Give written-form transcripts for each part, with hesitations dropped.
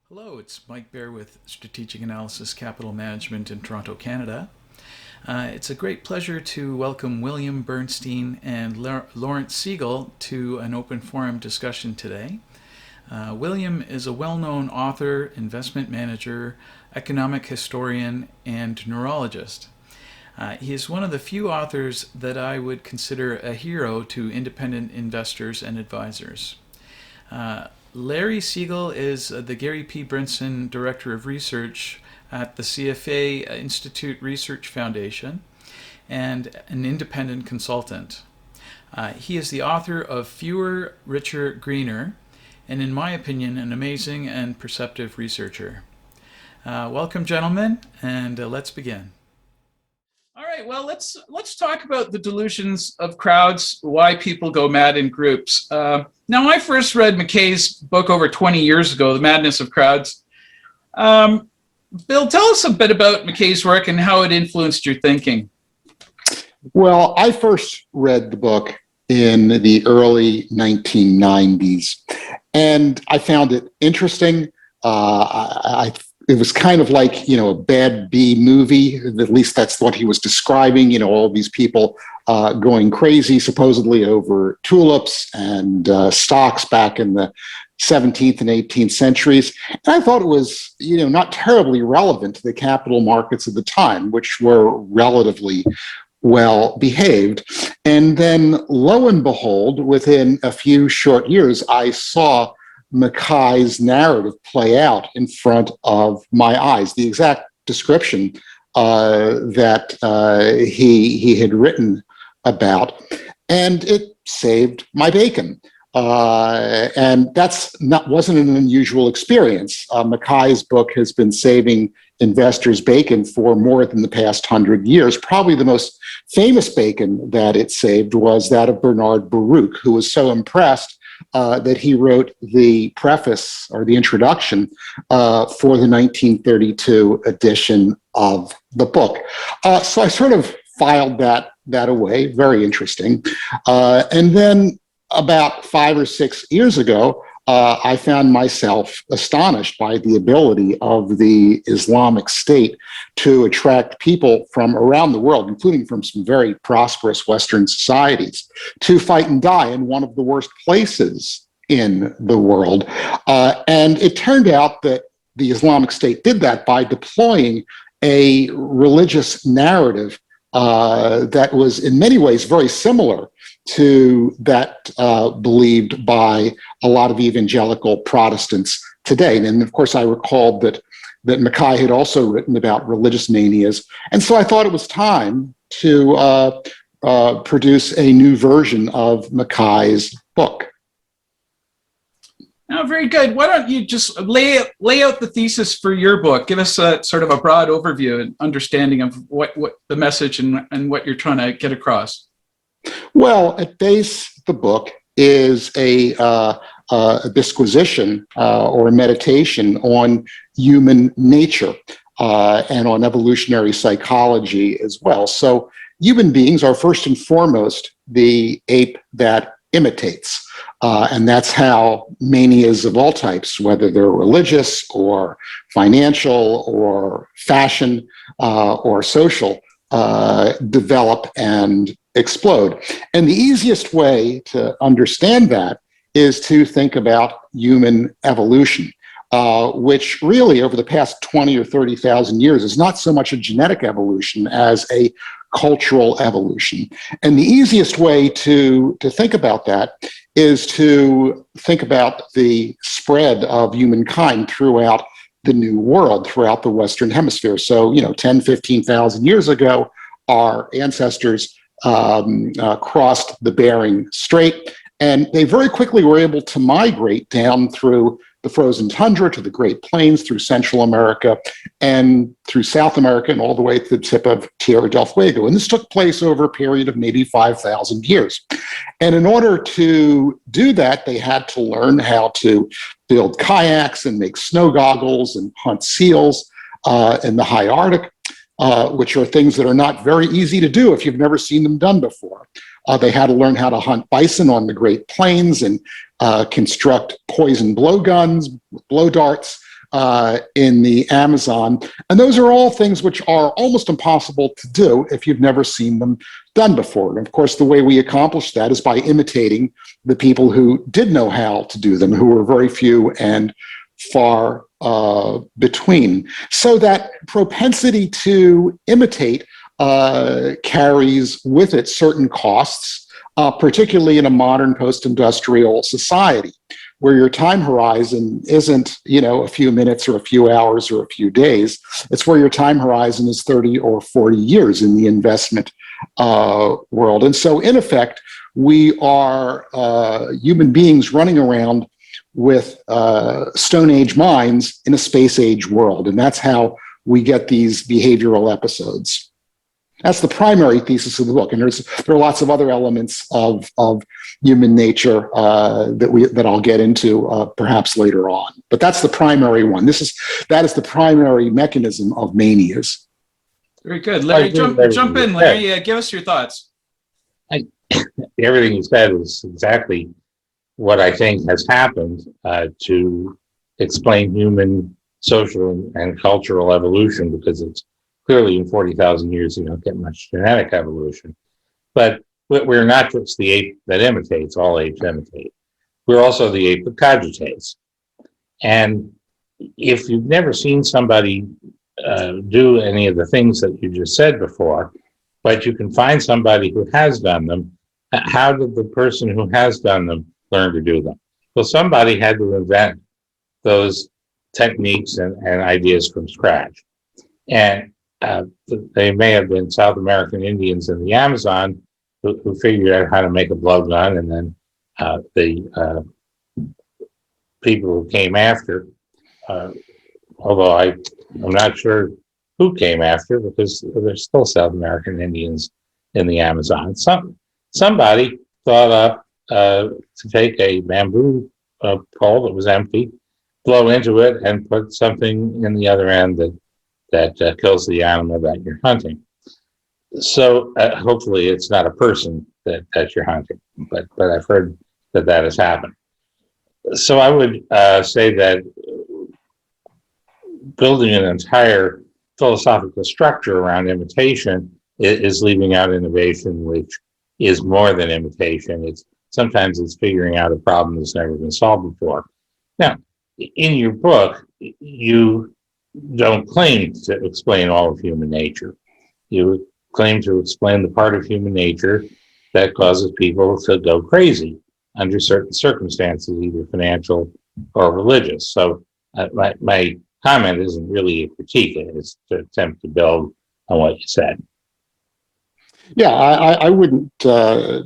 Hello, it's Mike Bayer with Strategic Analysis Capital Management in Toronto, Canada. It's a great pleasure to welcome William Bernstein and Laurence Siegel to an open forum discussion today. William is a well-known author, investment manager, economic historian, and neurologist. He is one of the few authors that I would consider a hero to independent investors and advisors. Larry Siegel is the Gary P. Brinson Director of Research at the CFA Institute Research Foundation and an independent consultant. He is the author of Fewer, Richer, Greener, and in my opinion, an amazing and perceptive researcher. Welcome, gentlemen, and let's begin. All right, well, let's talk about the delusions of crowds, why people go mad in groups. Now, I first read McKay's book over 20 years ago, The Madness of Crowds. Bill, tell us a bit about McKay's work and how it influenced your thinking. Well, I first read the book in the early 1990s, and I found it interesting. It was kind of like, a bad B movie. At least that's what he was describing, all these people going crazy, supposedly over tulips and stocks back in the 17th and 18th centuries. And I thought it was, not terribly relevant to the capital markets of the time, which were relatively well behaved. And then lo and behold, within a few short years, I saw Mackay's narrative play out in front of my eyes. The exact description that he had written about, and it saved my bacon. And wasn't an unusual experience. Mackay's book has been saving investors' bacon for more than the past 100 years. Probably the most famous bacon that it saved was that of Bernard Baruch, who was so impressed that he wrote the preface or the introduction for the 1932 edition of the book. So I sort of filed that away, very interesting. And then about 5 or 6 years ago, I found myself astonished by the ability of the Islamic State to attract people from around the world, including from some very prosperous Western societies, to fight and die in one of the worst places in the world. And it turned out that the Islamic State did that by deploying a religious narrative that was in many ways very similar to that believed by a lot of evangelical Protestants today. And of course, I recalled that Mackay had also written about religious manias. And so I thought it was time to produce a new version of Mackay's book. Now, very good. Why don't you just lay out the thesis for your book? Give us a sort of a broad overview and understanding of what the message and what you're trying to get across. Well, at base, the book is a disquisition or a meditation on human nature and on evolutionary psychology as well. So human beings are first and foremost the ape that imitates. And that's how manias of all types, whether they're religious or financial or fashion or social, develop and explode. And the easiest way to understand that is to think about human evolution, which really over the past 20 or 30,000 years is not so much a genetic evolution as a cultural evolution. And the easiest way to think about that is to think about the spread of humankind throughout the New World, throughout the Western Hemisphere. So, 10, 15,000 years ago, our ancestors crossed the Bering Strait, and they very quickly were able to migrate down through the frozen tundra to the Great Plains, through Central America and through South America and all the way to the tip of Tierra del Fuego. And this took place over a period of maybe 5,000 years. And in order to do that, they had to learn how to build kayaks and make snow goggles and hunt seals in the high Arctic, which are things that are not very easy to do if you've never seen them done before. They had to learn how to hunt bison on the Great Plains and construct poison blowguns, blow darts, in the Amazon. And those are all things which are almost impossible to do if you've never seen them done before. And of course, the way we accomplish that is by imitating the people who did know how to do them, who were very few and far between. So that propensity to imitate carries with it certain costs, particularly in a modern post-industrial society, where your time horizon isn't, a few minutes or a few hours or a few days. It's where your time horizon is 30 or 40 years in the investment world. And so, in effect, we are human beings running around with Stone Age minds in a space age world. And that's how we get these behavioral episodes. That's the primary thesis of the book, and there are lots of other elements of human nature that I'll get into perhaps later on. But that's the primary one. That is the primary mechanism of manias. Very good, Larry. Jump in, Larry. Give us your thoughts. Everything you said is exactly what I think has happened to explain human social and cultural evolution, because it's clearly in 40,000 years, you don't get much genetic evolution. But we're not just the ape that imitates, all apes imitate. We're also the ape that cogitates. And if you've never seen somebody do any of the things that you just said before, but you can find somebody who has done them, how did the person who has done them learn to do them? Well, somebody had to invent those techniques and ideas from scratch. And they may have been South American Indians in the Amazon who figured out how to make a blowgun, and then the people who came after, although I'm not sure who came after, because there's still South American Indians in the Amazon. Somebody thought up to take a bamboo pole that was empty, blow into it, and put something in the other end that kills the animal that you're hunting. So hopefully it's not a person that you're hunting, but I've heard that has happened. So I would say that building an entire philosophical structure around imitation is leaving out innovation, which is more than imitation. Sometimes it's figuring out a problem that's never been solved before. Now, in your book, you don't claim to explain all of human nature. You claim to explain the part of human nature that causes people to go crazy under certain circumstances, either financial or religious. So my comment isn't really a critique, it's to attempt to build on what you said. Yeah, I wouldn't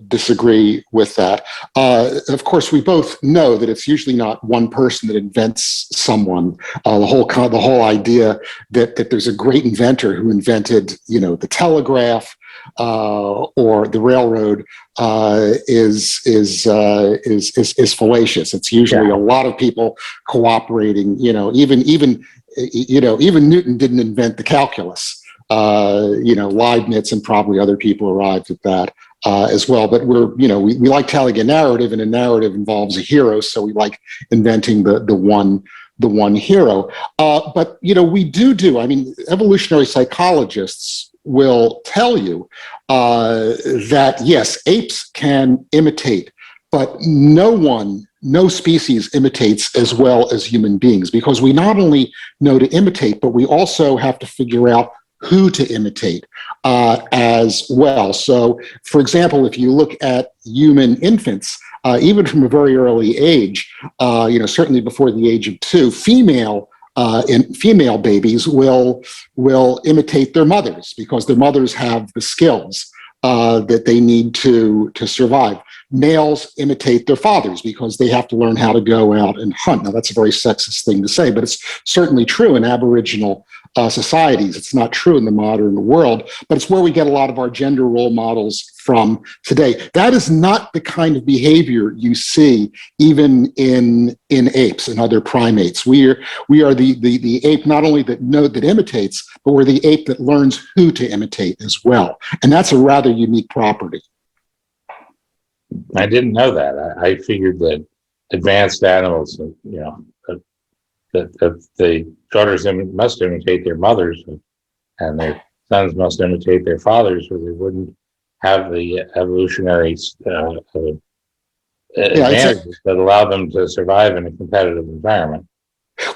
disagree with that. Of course, we both know that it's usually not one person that invents someone. The whole idea that there's a great inventor who invented, the telegraph or the railroad is fallacious. It's usually a lot of people cooperating. Even Newton didn't invent the calculus. Leibniz and probably other people arrived at that as well. But we like telling a narrative, and a narrative involves a hero, so we like inventing the one hero. But we do. I mean, evolutionary psychologists will tell you that yes, apes can imitate, but no species imitates as well as human beings, because we not only know to imitate, but we also have to figure out who to imitate as well. So, for example, if you look at human infants, even from a very early age, certainly before the age of 2, female babies will imitate their mothers, because their mothers have the skills that they need to survive. Males imitate their fathers because they have to learn how to go out and hunt. Now, that's a very sexist thing to say, but it's certainly true in Aboriginal societies. It's not true in the modern world, but it's where we get a lot of our gender role models from today. That is not the kind of behavior you see even in apes and other primates. We are the ape not only that imitates, but we're the ape that learns who to imitate as well. And that's a rather unique property. I didn't know that. I figured that advanced animals, that the daughters must imitate their mothers, and their sons must imitate their fathers, or they wouldn't have the evolutionary advantages that allow them to survive in a competitive environment.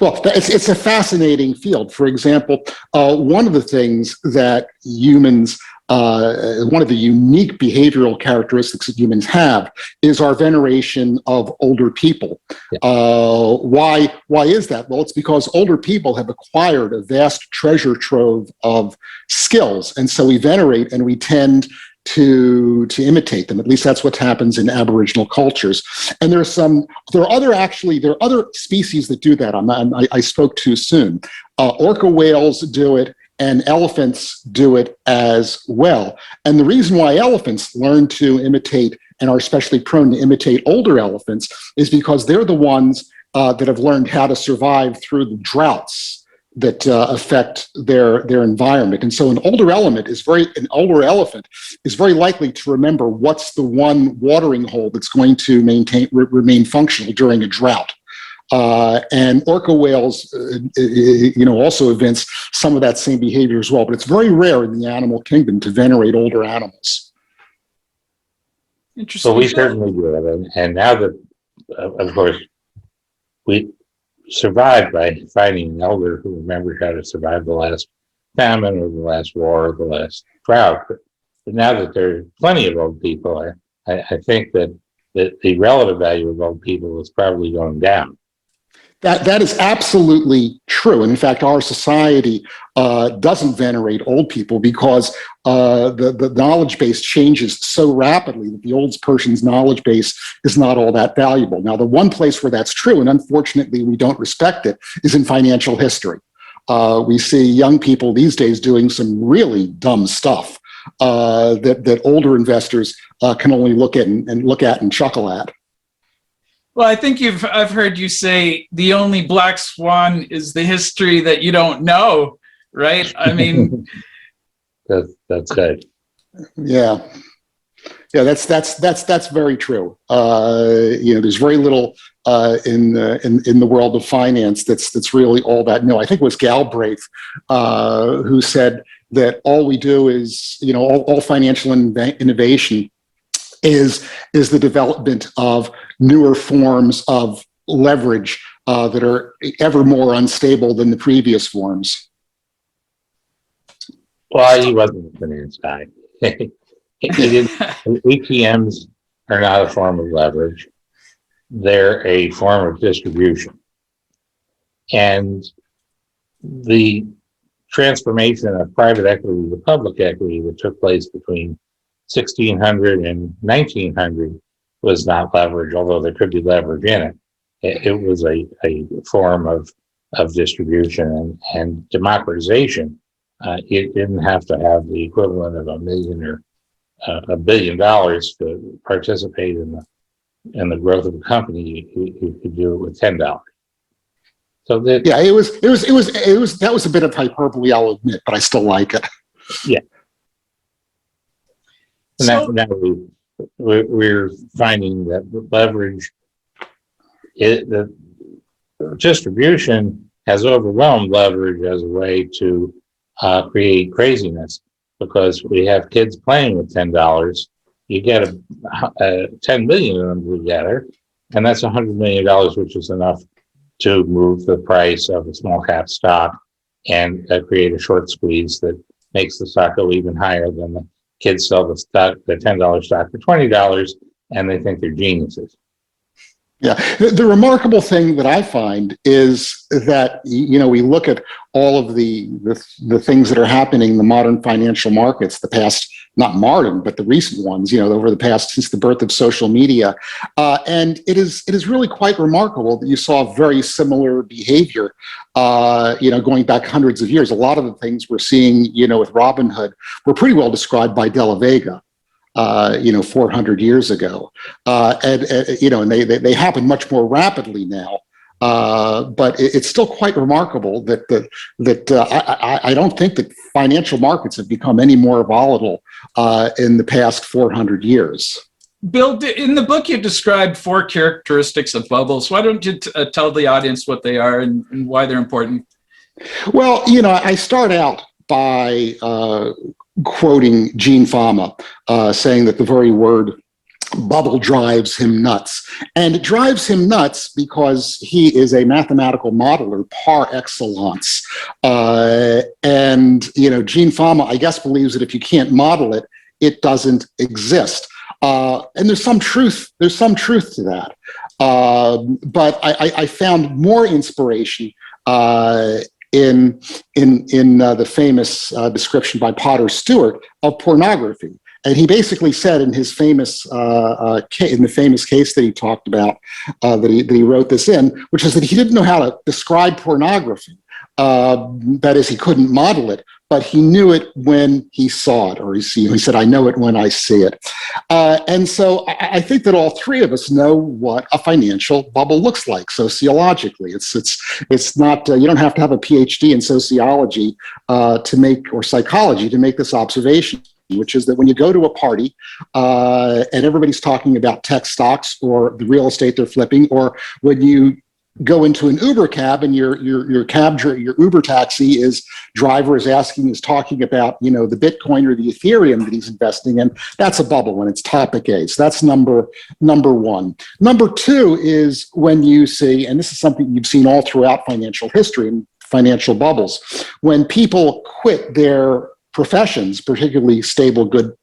Well, it's a fascinating field. For example, one of the things that humans, one of the unique behavioral characteristics that humans have is our veneration of older people. Yeah. Why is that? Well, it's because older people have acquired a vast treasure trove of skills. And so we venerate and we tend to imitate them. At least that's what happens in Aboriginal cultures. And there are other species that do that. I spoke too soon. Orca whales do it, and elephants do it as well. And the reason why elephants learn to imitate and are especially prone to imitate older elephants is because they're the ones that have learned how to survive through the droughts that affect their environment. And so an older elephant is very likely to remember what's the one watering hole that's going to remain functional during a drought. And orca whales, also evince some of that same behavior as well. But it's very rare in the animal kingdom to venerate older animals. Interesting. So we certainly do it. And now that, of course, we survived by finding an elder who remembered how to survive the last famine or the last war or the last drought. But now that there are plenty of old people, I think that the relative value of old people is probably going down. That is absolutely true. And in fact, our society doesn't venerate old people because the knowledge base changes so rapidly that the old person's knowledge base is not all that valuable. Now, the one place where that's true, and unfortunately we don't respect it, is in financial history. We see young people these days doing some really dumb stuff that older investors can only look at and chuckle at. Well, I think I've heard you say the only black swan is the history that you don't know, right? I mean, that's good. Yeah, that's very true. There's very little in the world of finance that's really all that new. I think it was Galbraith who said that all we do is, all financial innovation is the development of newer forms of leverage that are ever more unstable than the previous forms. Well, he wasn't a finance guy. ATMs are not a form of leverage. They're a form of distribution. And the transformation of private equity to public equity that took place between 1600 and 1900 was not leverage, although there could be leverage in it. It was a form of distribution and democratization. It didn't have to have the equivalent of $1 million or $1 billion to participate in the growth of a company. You could do it with $10. So that, yeah, that was a bit of hyperbole, I'll admit, but I still like it. Yeah. And now we're finding that leverage, the distribution has overwhelmed leverage as a way to create craziness, because we have kids playing with $10. You get a 10 million of them together, and that's $100 million, which is enough to move the price of a small cap stock and create a short squeeze that makes the stock go even higher than the kids sell the $10 stock for $20, and they think they're geniuses. Yeah, the remarkable thing that I find is that, we look at all of the things that are happening in the modern financial markets, the past, not modern, but the recent ones, over the past, since the birth of social media. And it is really quite remarkable that you saw very similar behavior, going back hundreds of years. A lot of the things we're seeing, with Robinhood were pretty well described by De La Vega. 400 years ago, and they happen much more rapidly now. But it's still quite remarkable that I don't think that financial markets have become any more volatile in the past 400 years. Bill, in the book, you described 4 characteristics of bubbles. Why don't you tell the audience what they are and why they're important? Well, I start out by quoting Gene Fama, saying that the very word bubble drives him nuts. And it drives him nuts because he is a mathematical modeler par excellence. Gene Fama, I guess, believes that if you can't model it, it doesn't exist. And there's some truth to that. But I found more inspiration in the famous description by Potter Stewart of pornography. And he basically said in his famous in the famous case that he talked about, that he wrote this in, which is that he didn't know how to describe pornography. That is, he couldn't model it, but he knew it when he saw it, or he said, "I know it when I see it." And so I think that all three of us know what a financial bubble looks like sociologically. It's not you don't have to have a PhD in sociology or psychology to make this observation, which is that when you go to a party and everybody's talking about tech stocks or the real estate they're flipping, or when you go into an Uber cab and your Uber taxi driver is talking about, the Bitcoin or the Ethereum that he's investing in, that's a bubble when it's topic A. So that's number one. Number two is when you see, and this is something you've seen all throughout financial history and financial bubbles, when people quit their professions, particularly stable, good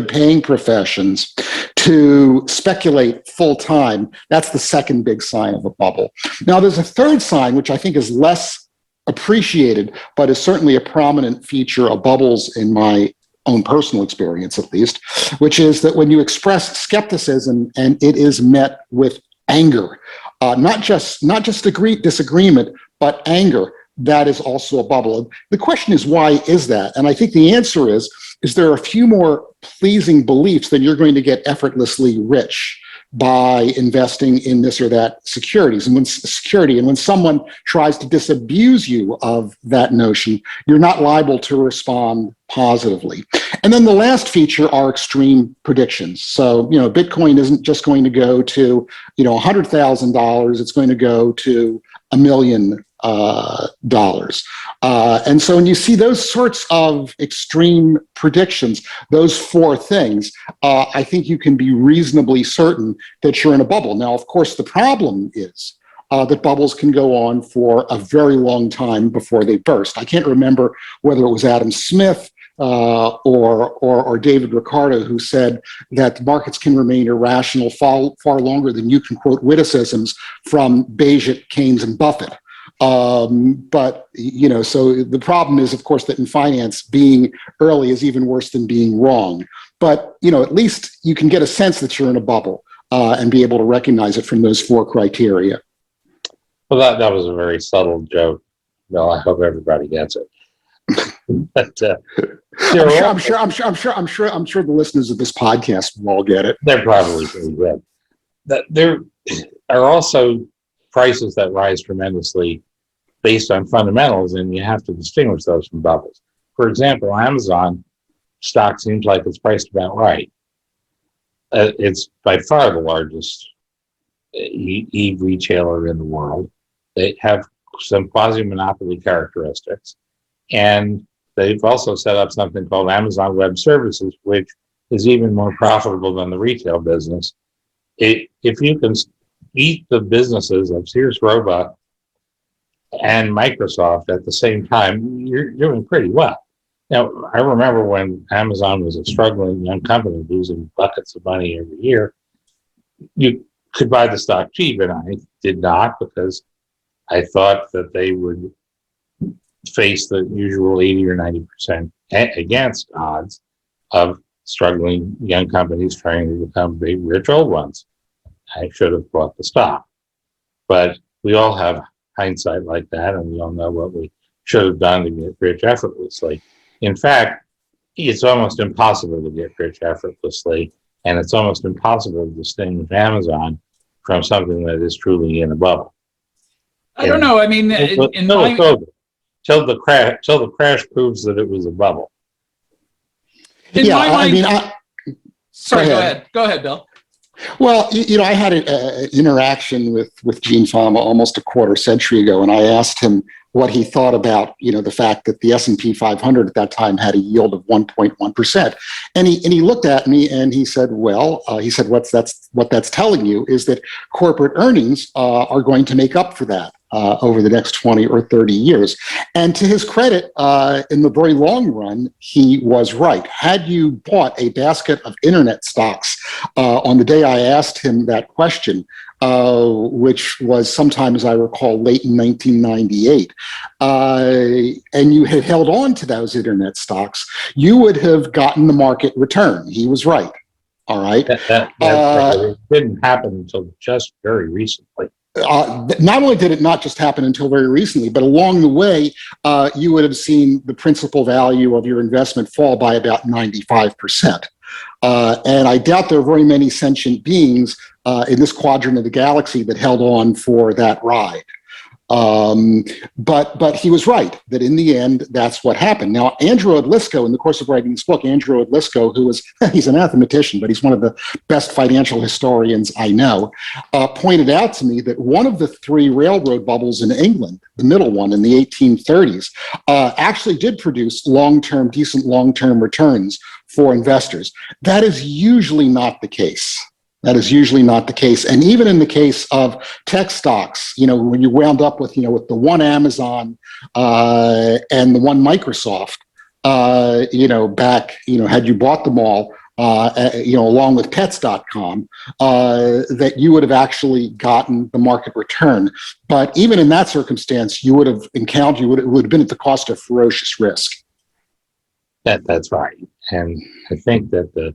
paying professions, to speculate full time. That's the second big sign of a bubble. Now, there's a third sign, which I think is less appreciated, but is certainly a prominent feature of bubbles in my own personal experience, at least, which is that when you express skepticism and it is met with anger, not just disagreement, but anger, that is also a bubble. The question is, why is that? And I think the answer is there are a few more pleasing beliefs than you're going to get effortlessly rich by investing in this or that securities. And when someone tries to disabuse you of that notion, you're not liable to respond positively. And then the last feature are extreme predictions. So, Bitcoin isn't just going to go to, $100,000. It's going to go to $1 million. And so when you see those sorts of extreme predictions, those 4 things, I think you can be reasonably certain that you're in a bubble. Now, of course, the problem is that bubbles can go on for a very long time before they burst. I can't remember whether it was Adam Smith or David Ricardo who said that markets can remain irrational far longer than you can quote witticisms from Bagehot, Keynes, and Buffett. So the problem is, of course, that in finance, being early is even worse than being wrong. But, at least you can get a sense that you're in a bubble and be able to recognize it from those 4 criteria. Well, that was a very subtle joke. Well, I hope everybody gets it. But I'm sure the listeners of this podcast will all get it. They're probably pretty good. There are also prices that rise tremendously based on fundamentals, and you have to distinguish those from bubbles. For example, Amazon stock seems like it's priced about right. It's by far the largest e-retailer in the world. They have some quasi-monopoly characteristics, and they've also set up something called Amazon Web Services, which is even more profitable than the retail business. If you can eat the businesses of Sears Roebuck and Microsoft at the same time, you're doing pretty well. Now, I remember when Amazon was a struggling young company losing buckets of money every year, you could buy the stock cheap, and I did not, because I thought that they would face the usual 80 or 90% against odds of struggling young companies trying to become big, rich old ones. I should have bought the stock. But we all have hindsight like that, and we all know what we should have done to get rich effortlessly. In fact, it's almost impossible to get rich effortlessly, and it's almost impossible to distinguish Amazon from something that is truly in a bubble. I don't know. I mean, till the crash proves that it was a bubble. In my mind, Sorry, go ahead. Go ahead, Bill. Well, I had an interaction with Gene Fama almost a quarter century ago, and I asked him what he thought about, the fact that the S&P 500 at that time had a yield of 1.1%. And he looked at me and he said, what that's telling you is that corporate earnings are going to make up for that over the next 20 or 30 years. And to his credit, in the very long run, he was right. Had you bought a basket of internet stocks on the day I asked him that question, which was sometime, as I recall, late in 1998, and you had held on to those internet stocks, you would have gotten the market return. He was right. All right. That didn't happen until just very recently. Not only did it not just happen until very recently, but along the way, you would have seen the principal value of your investment fall by about 95%. And I doubt there are very many sentient beings in this quadrant of the galaxy that held on for that ride. But he was right that in the end, that's what happened. Now, Andrew Odlyzko, in the course of writing this book, Andrew Odlyzko, he's a mathematician, but he's one of the best financial historians I know, pointed out to me that one of the three railroad bubbles in England, the middle one in the 1830s, actually did produce decent long-term returns for investors. That is usually not the case. That is usually not the case. And even in the case of tech stocks, when you wound up with the one Amazon and the one Microsoft, back, had you bought them all, along with pets.com, that you would have actually gotten the market return. But even in that circumstance, it would have been at the cost of ferocious risk. That's right. And I think that the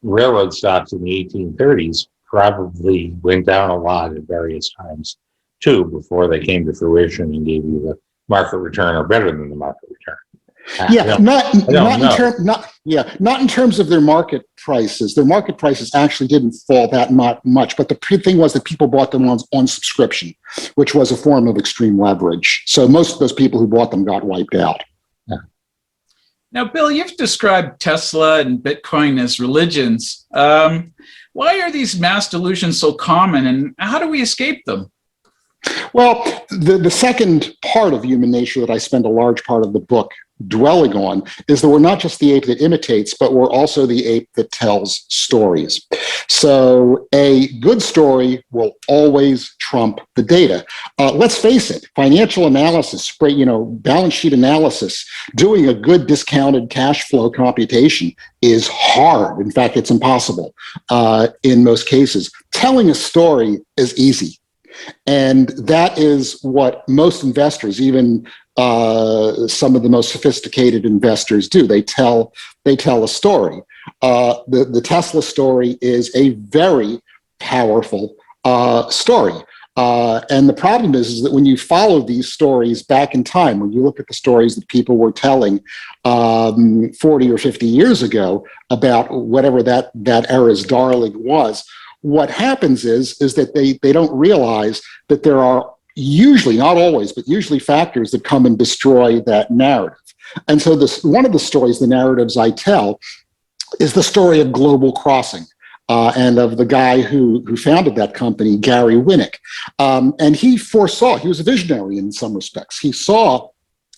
railroad stocks in the 1830s probably went down a lot at various times too before they came to fruition and gave you the market return or better than the market return. Not in terms of their market prices. Their market prices actually didn't fall that much, but the thing was that people bought them on subscription, which was a form of extreme leverage. So most of those people who bought them got wiped out. Now, Bill, you've described Tesla and Bitcoin as religions. Why are these mass delusions so common, and how do we escape them? Well, the second part of human nature that I spend a large part of the book dwelling on is that we're not just the ape that imitates, but we're also the ape that tells stories. So a good story will always trump the data. Let's face it, financial analysis, balance sheet analysis, doing a good discounted cash flow computation is hard. In fact, it's impossible in most cases. Telling a story is easy. And that is what most investors, even some of the most sophisticated investors, do. They tell a story. The Tesla story is a very powerful story. And the problem is that when you follow these stories back in time, when you look at the stories that people were telling 40 or 50 years ago about whatever that era's darling was, what happens is that they don't realize that there are usually, not always, but usually factors that come and destroy that narrative. And so one of the stories, the narratives I tell, is the story of Global Crossing and of the guy who founded that company, Gary Winnick. And he was a visionary in some respects. He saw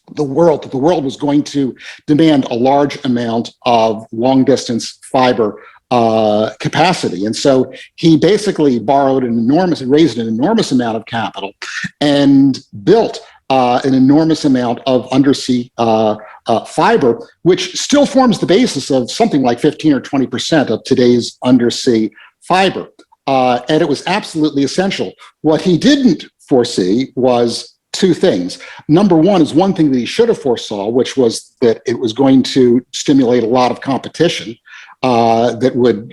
that the world was going to demand a large amount of long-distance fiber capacity. And so he basically raised an enormous amount of capital and built an enormous amount of undersea fiber, which still forms the basis of something like 15 or 20% of today's undersea fiber. And it was absolutely essential. What he didn't foresee was two things. Number one is one thing that he should have foresaw, which was that it was going to stimulate a lot of competition that would,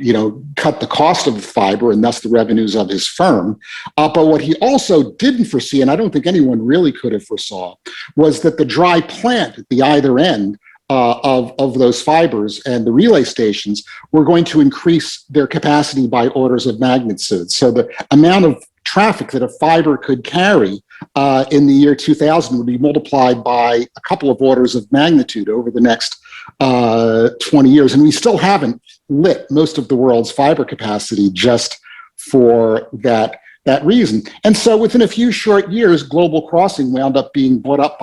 cut the cost of the fiber and thus the revenues of his firm. But what he also didn't foresee, and I don't think anyone really could have foresaw, was that the dry plant at the either end of those fibers and the relay stations were going to increase their capacity by orders of magnitude. So the amount of traffic that a fiber could carry in the year 2000 would be multiplied by a couple of orders of magnitude over the next 20 years. And we still haven't lit most of the world's fiber capacity just for that reason. And so within a few short years, Global Crossing wound up being bought up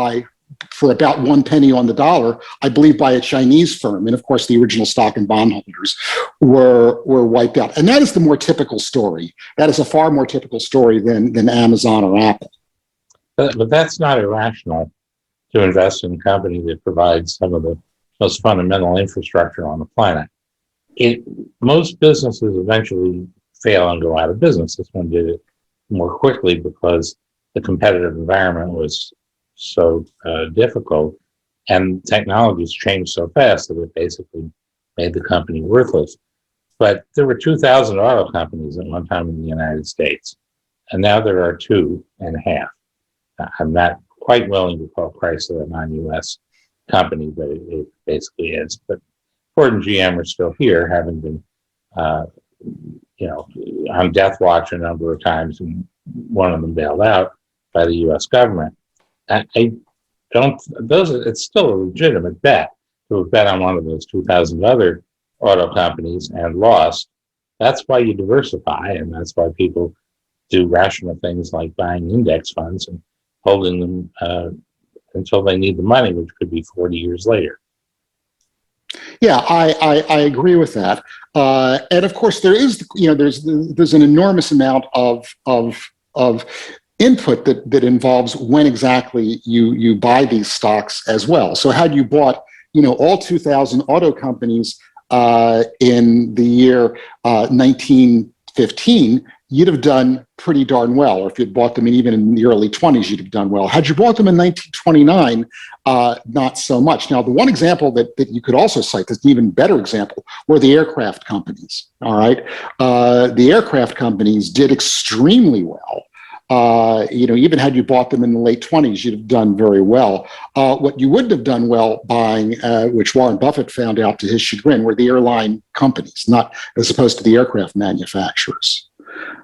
for about 1 penny on the dollar, I believe, by a Chinese firm. And of course, the original stock and bondholders were wiped out. And that is the more typical story. That is a far more typical story than Amazon or Apple. But that's not irrational to invest in a company that provides some of the most fundamental infrastructure on the planet. Most businesses eventually fail and go out of business. This one did it more quickly because the competitive environment was so difficult, and technology's changed so fast that it basically made the company worthless. But there were 2,000 auto companies at one time in the United States, and now there are 2.5. I'm not quite willing to call Chrysler a non-U.S. company, but it basically is. But Ford and GM are still here, having been, on death watch a number of times, and one of them bailed out by the U.S. government. It's still a legitimate bet to have bet on one of those 2,000 other auto companies and lost. That's why you diversify, and that's why people do rational things like buying index funds and holding them until they need the money, which could be 40 years later. Yeah, I agree with that. And of course, there's an enormous amount of input that involves when exactly you buy these stocks as well. So had you bought, all 2,000 auto companies in the year 1915, you'd have done pretty darn well. Or if you'd bought them even in the early 20s, you'd have done well. Had you bought them in 1929, not so much. Now, the one example that you could also cite, that's an even better example, were the aircraft companies. All right, the aircraft companies did extremely well. Even had you bought them in the late 20s, you'd have done very well. What you wouldn't have done well buying, which Warren Buffett found out to his chagrin, were the airline companies, not as opposed to the aircraft manufacturers.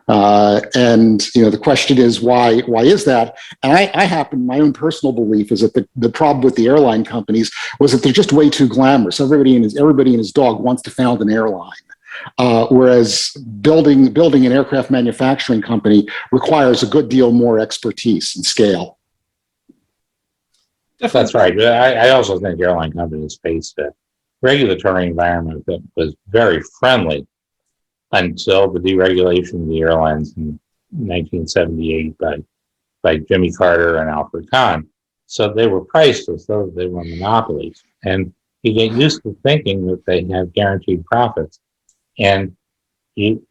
And the question is, why is that? And my own personal belief is that the problem with the airline companies was that they're just way too glamorous. Everybody and his dog wants to found an airline. Whereas building an aircraft manufacturing company requires a good deal more expertise and scale. That's right. I also think airline companies faced a regulatory environment that was very friendly until the deregulation of the airlines in 1978 by Jimmy Carter and Alfred Kahn. So they were priced as though they were monopolies. And you get used to thinking that they have guaranteed profits. And you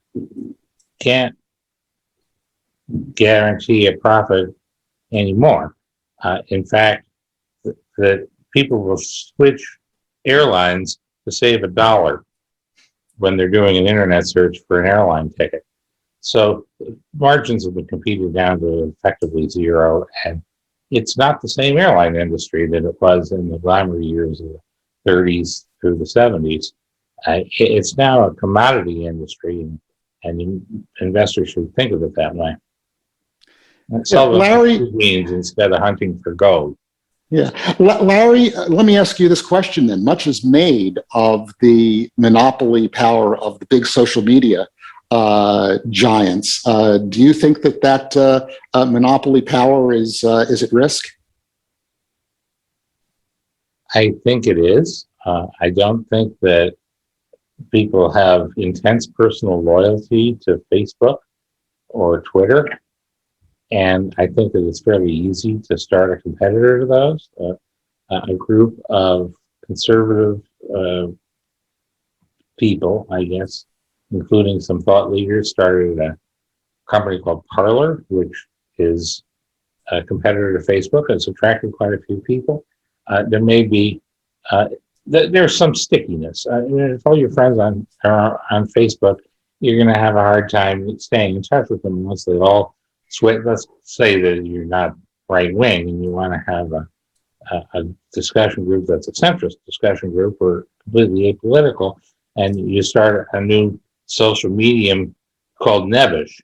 can't guarantee a profit anymore. In fact, that people will switch airlines to save $1 when they're doing an internet search for an airline ticket. So margins have been competed down to effectively zero, and it's not the same airline industry that it was in the glamour years of the 30s through the 70s. It's now a commodity industry, and investors should think of it that way. Larry, means instead of hunting for gold. Yeah. Larry, let me ask you this question then. Much is made of the monopoly power of the big social media giants. Do you think that monopoly power is at risk? I think it is. I don't think that people have intense personal loyalty to Facebook or Twitter. And I think that it's fairly easy to start a competitor to those. A group of conservative people, I guess, including some thought leaders, started a company called Parler, which is a competitor to Facebook. It's attracted quite a few people. There may be, there's some stickiness. If all your friends are on Facebook, you're going to have a hard time staying in touch with them unless they all switch. Let's say that you're not right wing and you want to have a discussion group that's a centrist discussion group or completely apolitical, and you start a new social medium called Nevish.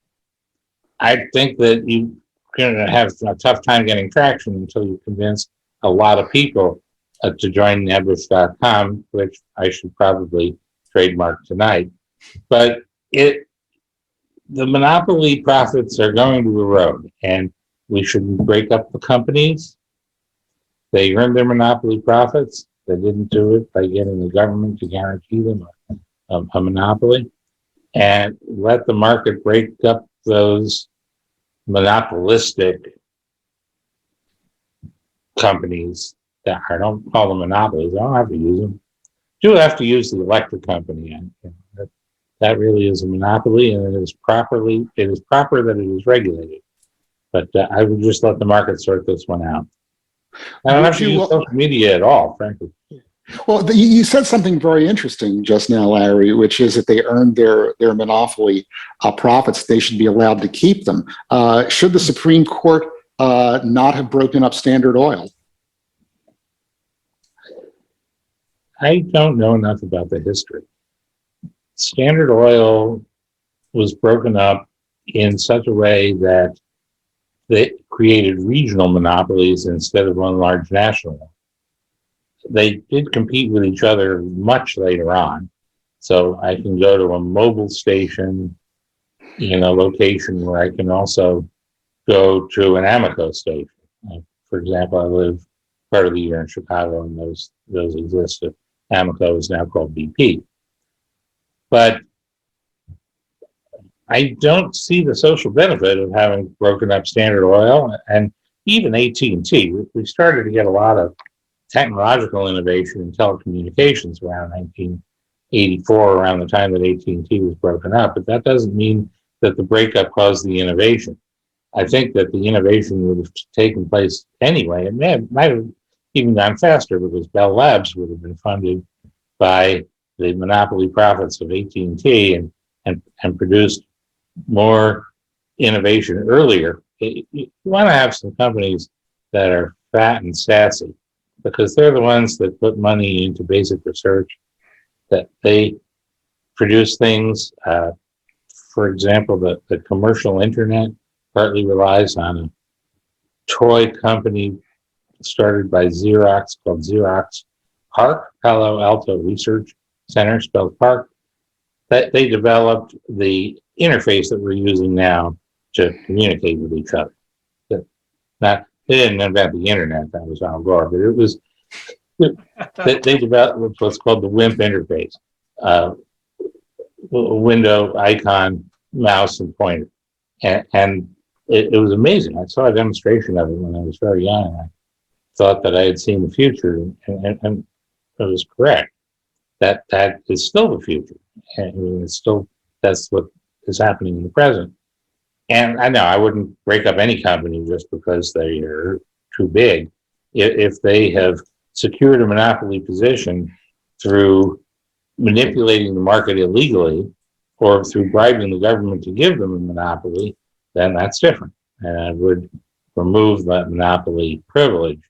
I think that you're going to have a tough time getting traction until you convince a lot of people to join nebush.com, which I should probably trademark tonight. But the monopoly profits are going to erode, and we should break up the companies. They earned their monopoly profits. They didn't do it by getting the government to guarantee them a monopoly, and let the market break up those monopolistic companies that I don't call them monopolies. I don't have to use them. Do have to use the electric company. And that really is a monopoly, and it is proper that it is regulated. But I would just let the market sort this one out. I don't have to use social media at all, frankly. Well, you said something very interesting just now, Larry, which is that they earned their monopoly profits. They should be allowed to keep them. Should the Supreme Court not have broken up Standard Oil? I don't know enough about the history. Standard Oil was broken up in such a way that they created regional monopolies instead of one large national one. They did compete with each other much later on. So I can go to a mobile station in a location where I can also go to an Amoco station. For example, I live part of the year in Chicago, and those exist. Amoco is now called BP. But I don't see the social benefit of having broken up Standard Oil and even AT&T. We started to get a lot of technological innovation in telecommunications around 1984, around the time that AT&T was broken up. But that doesn't mean that the breakup caused the innovation. I think that the innovation would have taken place anyway. It might have even gone faster because Bell Labs would have been funded by the monopoly profits of AT&T and produced more innovation earlier. You want to have some companies that are fat and sassy, because they're the ones that put money into basic research, that they produce things. For example, the commercial internet partly relies on a toy company started by Xerox called Xerox PARC, Palo Alto Research Center, spelled PARC. That they developed the interface that we're using now to communicate with each other. They didn't invent the internet, that was Al Gore, but it was, they developed what's called the WIMP interface, window, icon, mouse, and pointer. And it was amazing. I saw a demonstration of it when I was very young, and I thought that I had seen the future, and it was correct. That is still the future. I mean, that's what is happening in the present. And I know I wouldn't break up any company just because they are too big. If they have secured a monopoly position through manipulating the market illegally or through bribing the government to give them a monopoly, then that's different. And I would remove that monopoly privilege,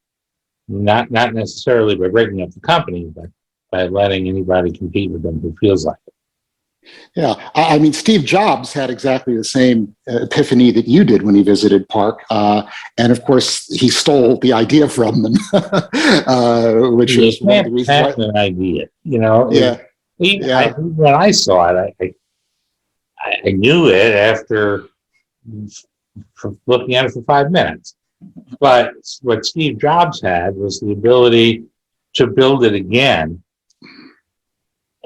not necessarily by breaking up the company, but by letting anybody compete with them who feels like it. Yeah, I mean, Steve Jobs had exactly the same epiphany that you did when he visited Park, and of course, he stole the idea from them, which is one of the reasons. An idea, you know. Yeah. When I saw it, I knew it after looking at it for 5 minutes. But what Steve Jobs had was the ability to build it again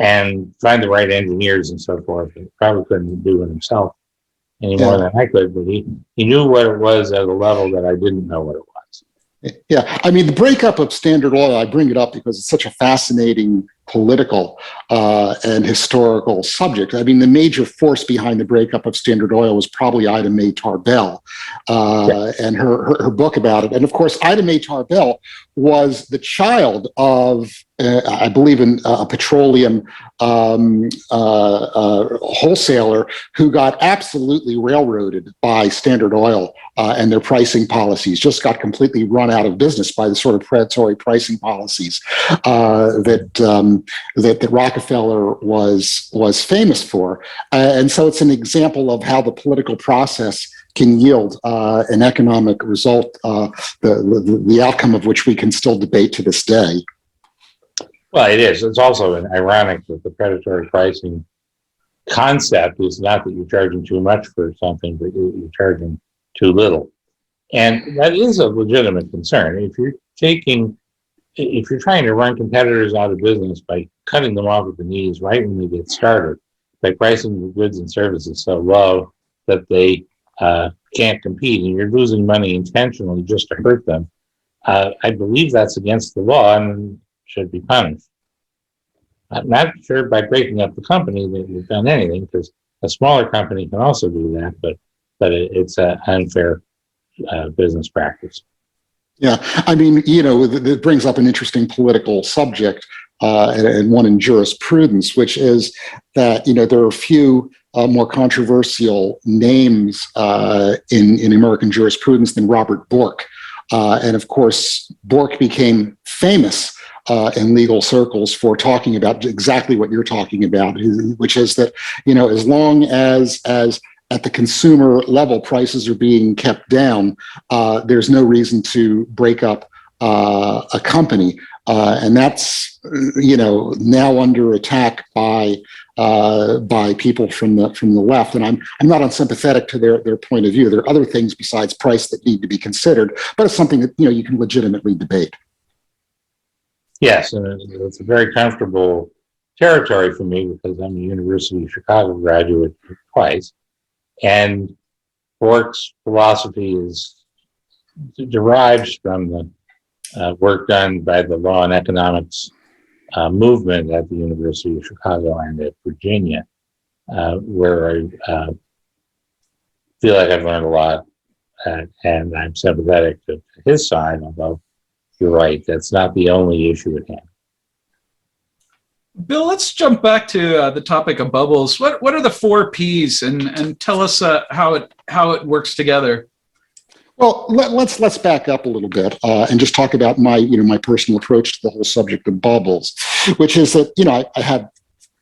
and find the right engineers and so forth. He probably couldn't do it himself any more than I could, but he knew what it was at a level that I didn't know what it was. Yeah, I mean, the breakup of Standard Oil, I bring it up because it's such a fascinating political and historical subject. I mean, the major force behind the breakup of Standard Oil was probably Ida Mae Tarbell and her book about it. And of course, Ida Mae Tarbell was the child of, I believe, a petroleum wholesaler who got absolutely railroaded by Standard Oil and their pricing policies, just got completely run out of business by the sort of predatory pricing policies that Rockefeller was famous for. And so it's an example of how the political process can yield an economic result, the outcome of which we can still debate to this day. Well, it is. It's also ironic that the predatory pricing concept is not that you're charging too much for something, but you're charging too little. And that is a legitimate concern. If you're trying to run competitors out of business by cutting them off at the knees right when they get started, by pricing the goods and services so low that they can't compete, and you're losing money intentionally just to hurt them, I believe that's against the law and should be punished. I'm not sure by breaking up the company that you've done anything, because a smaller company can also do that, but it's an unfair business practice. Yeah, I mean, it brings up an interesting political subject and one in jurisprudence, which is that, there are a few more controversial names in American jurisprudence than Robert Bork. And of course, Bork became famous in legal circles for talking about exactly what you're talking about, which is that, as long as at the consumer level prices are being kept down, there's no reason to break up a company. And that's, now under attack by people from the left. And I'm not unsympathetic to their point of view. There are other things besides price that need to be considered, but it's something that, you can legitimately debate. Yes, and it's a very comfortable territory for me because I'm a University of Chicago graduate twice. And Bork's philosophy derives from the work done by the law and economics movement at the University of Chicago and at Virginia, where I feel like I've learned a lot, and I'm sympathetic to his side, although you're right, that's not the only issue at hand. Bill, let's jump back to the topic of bubbles. What are the 4 Ps, and tell us how it works together? Well, let's back up a little bit and just talk about my personal approach to the whole subject of bubbles, which is that I have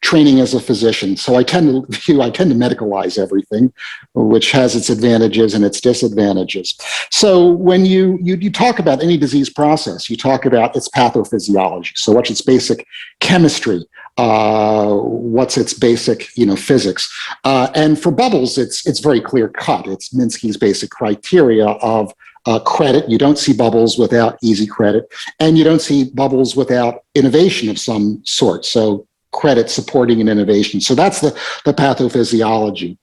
training as a physician, so I tend to medicalize everything, which has its advantages and its disadvantages. So when you talk about any disease process, you talk about its pathophysiology. So what's its basic chemistry? What's its basic physics? And for bubbles, it's very clear cut. It's Minsky's basic criteria of credit. You don't see bubbles without easy credit, and you don't see bubbles without innovation of some sort. So credit supporting an innovation. So that's the pathophysiology.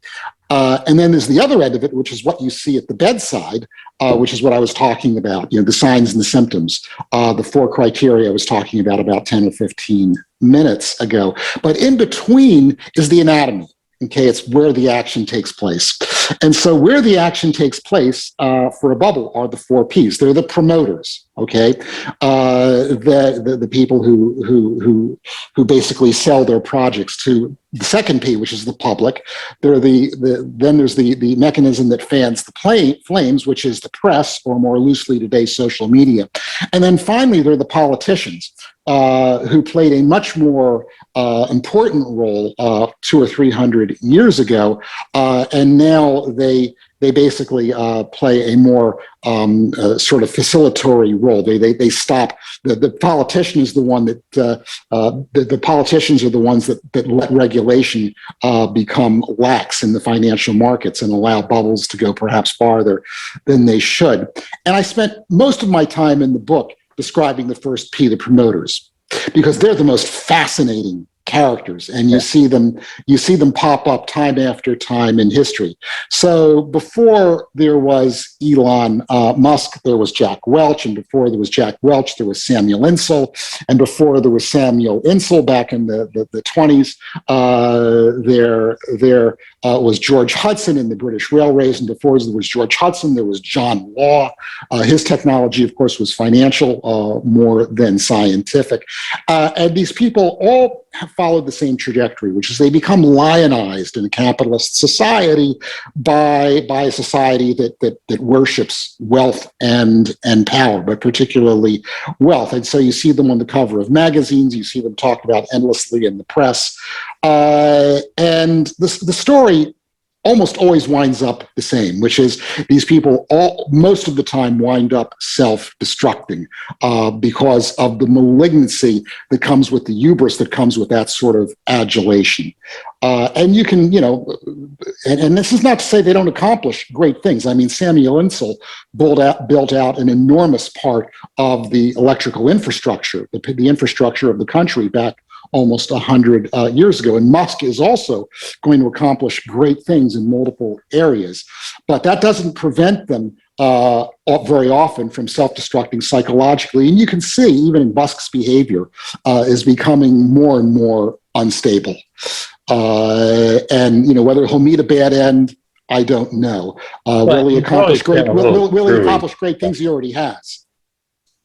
And then there's the other end of it, which is what you see at the bedside, which is what I was talking about, the signs and the symptoms, the 4 criteria I was talking about 10 or 15 minutes ago. But in between is the anatomy. Okay, it's where the action takes place. And so where the action takes place for a bubble are the 4 Ps. They're the promoters, okay? The people who basically sell their projects to the second P, which is the public. Then there's the mechanism that fans the flames, which is the press, or more loosely today, social media. And then finally, there are the politicians, who played a much more important role 200 or 300 years ago, and now they basically play a more sort of facilitatory role. They stop. The politician is the one that the politicians are the ones that let regulation become lax in the financial markets and allow bubbles to go perhaps farther than they should. And I spent most of my time in the book describing the first P, the promoters, because they're the most fascinating characters, and you see them pop up time after time in history. So before there was Elon Musk, there was Jack Welch, and before there was Jack Welch, there was Samuel Insull, and before there was Samuel Insull back in the 20s, there was George Hudson in the British Railways, and before there was George Hudson, there was John Law. His technology, of course, was financial more than scientific. And these people all have followed the same trajectory, which is they become lionized in a capitalist society by a society that worships wealth and power, but particularly wealth. And so you see them on the cover of magazines, you see them talked about endlessly in the press. And the story almost always winds up the same, which is these people most of the time wind up self-destructing because of the malignancy that comes with the hubris that comes with that sort of adulation. And you can, and this is not to say they don't accomplish great things. I mean, Samuel Insull built out an enormous part of the electrical infrastructure, the infrastructure of the country back almost 100 years ago. And Musk is also going to accomplish great things in multiple areas. But that doesn't prevent them very often from self-destructing psychologically. And you can see, even in Musk's behavior, is becoming more and more unstable. And whether he'll meet a bad end, I don't know. Will he accomplish great things? He already has.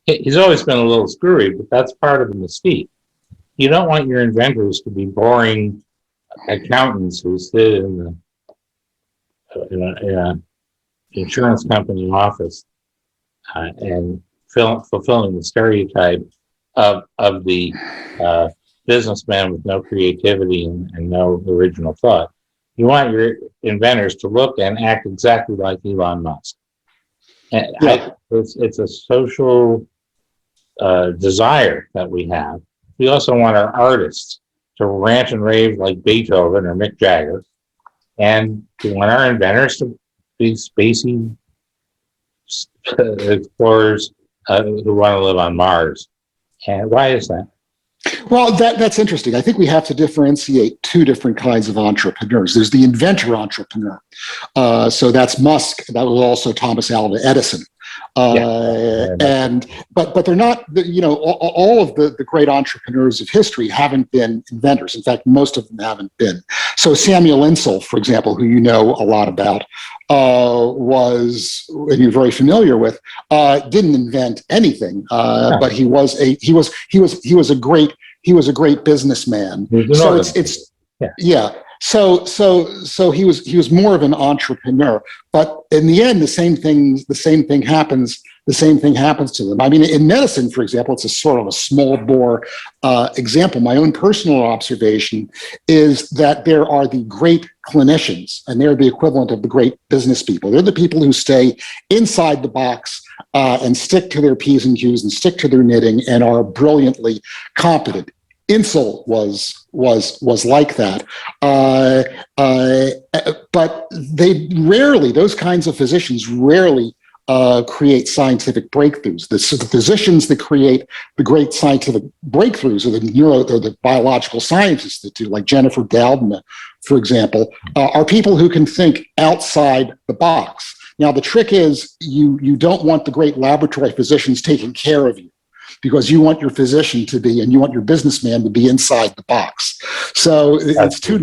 He's always been a little screwy, but that's part of the mystique. You don't want your inventors to be boring accountants who sit in an insurance company office and fulfilling the stereotype of the businessman with no creativity and no original thought. You want your inventors to look and act exactly like Elon Musk. And it's a social desire that we have. We also want our artists to rant and rave like Beethoven or Mick Jagger. And we want our inventors to be spacey explorers who want to live on Mars. And why is that? Well, that's interesting. I think we have to differentiate two different kinds of entrepreneurs. There's the inventor entrepreneur. So that's Musk. That was also Thomas Alva Edison. But they're not, all of the great entrepreneurs of history haven't been inventors. In fact, most of them haven't been. So Samuel Insull, for example, who you know a lot about, and you're very familiar with, didn't invent anything, but he was a great businessman. So So he was more of an entrepreneur, but in the end, the same thing happens to them. I mean, in medicine, for example, it's a sort of a small bore example. My own personal observation is that there are the great clinicians, and they're the equivalent of the great business people. They're the people who stay inside the box and stick to their P's and Q's and stick to their knitting and are brilliantly competent. Insull was like that, but those kinds of physicians rarely create scientific breakthroughs. The physicians that create the great scientific breakthroughs are the biological scientists that do, like Jennifer Doudna, for example, are people who can think outside the box. Now, the trick is you don't want the great laboratory physicians taking care of you, because you want your physician to be, and you want your businessman to be inside the box. So it's two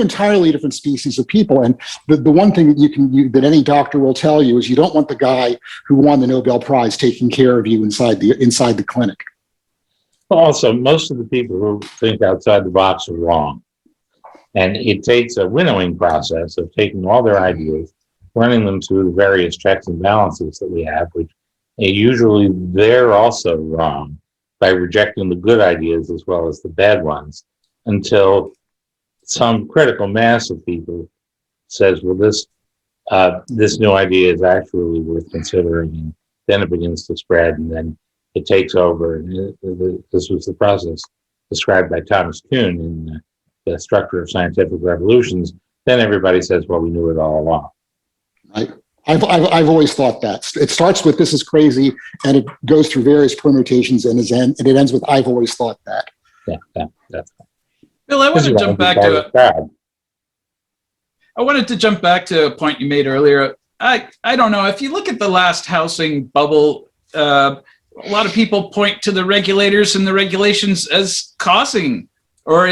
entirely different species of people. And the one thing that that any doctor will tell you is you don't want the guy who won the Nobel Prize taking care of you inside the clinic. Also, most of the people who think outside the box are wrong. And it takes a winnowing process of taking all their ideas, running them through the various checks and balances that we have, which usually they're also wrong, by rejecting the good ideas as well as the bad ones, until some critical mass of people says, well, this new idea is actually worth considering, and then it begins to spread, and then it takes over. And this was the process described by Thomas Kuhn in The Structure of Scientific Revolutions. Then everybody says, well, we knew it all along. Right. I've always thought that it starts with "this is crazy" and it goes through various permutations and it ends with "I've always thought that." That's Bill, I want to jump back to I wanted to jump back to a point you made earlier. I don't know, if you look at the last housing bubble, a lot of people point to the regulators and the regulations as causing or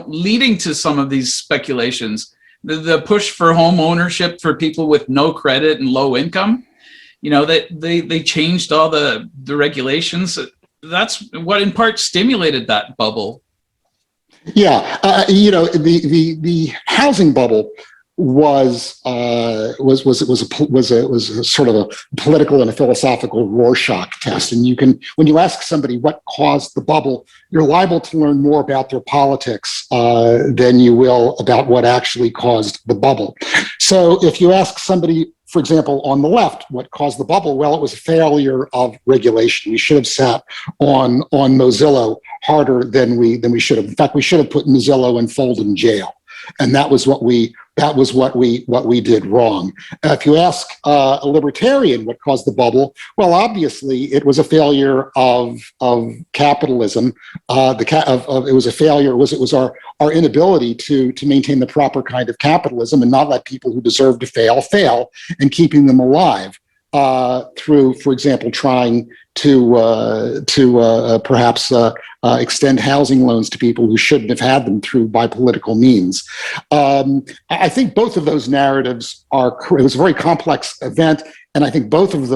leading to some of these speculations. The push for home ownership for people with no credit and low income, that they changed all the regulations. That's what in part stimulated that bubble. Yeah, the housing bubble was a sort of a political and a philosophical Rorschach test. And when you ask somebody what caused the bubble, you're liable to learn more about their politics than you will about what actually caused the bubble. So if you ask somebody, for example, on the left, what caused the bubble? Well, it was a failure of regulation. We should have sat on Mozilla harder than we should have. In fact, we should have put Mozilla and Fold in jail. And that was what we did wrong. If you ask a libertarian what caused the bubble, well, obviously it was a failure of capitalism. It was a failure. It was our inability to maintain the proper kind of capitalism and not let people who deserve to fail, and keeping them alive through, for example, trying to perhaps extend housing loans to people who shouldn't have had them by political means. I think both of those narratives it was a very complex event, and I think both of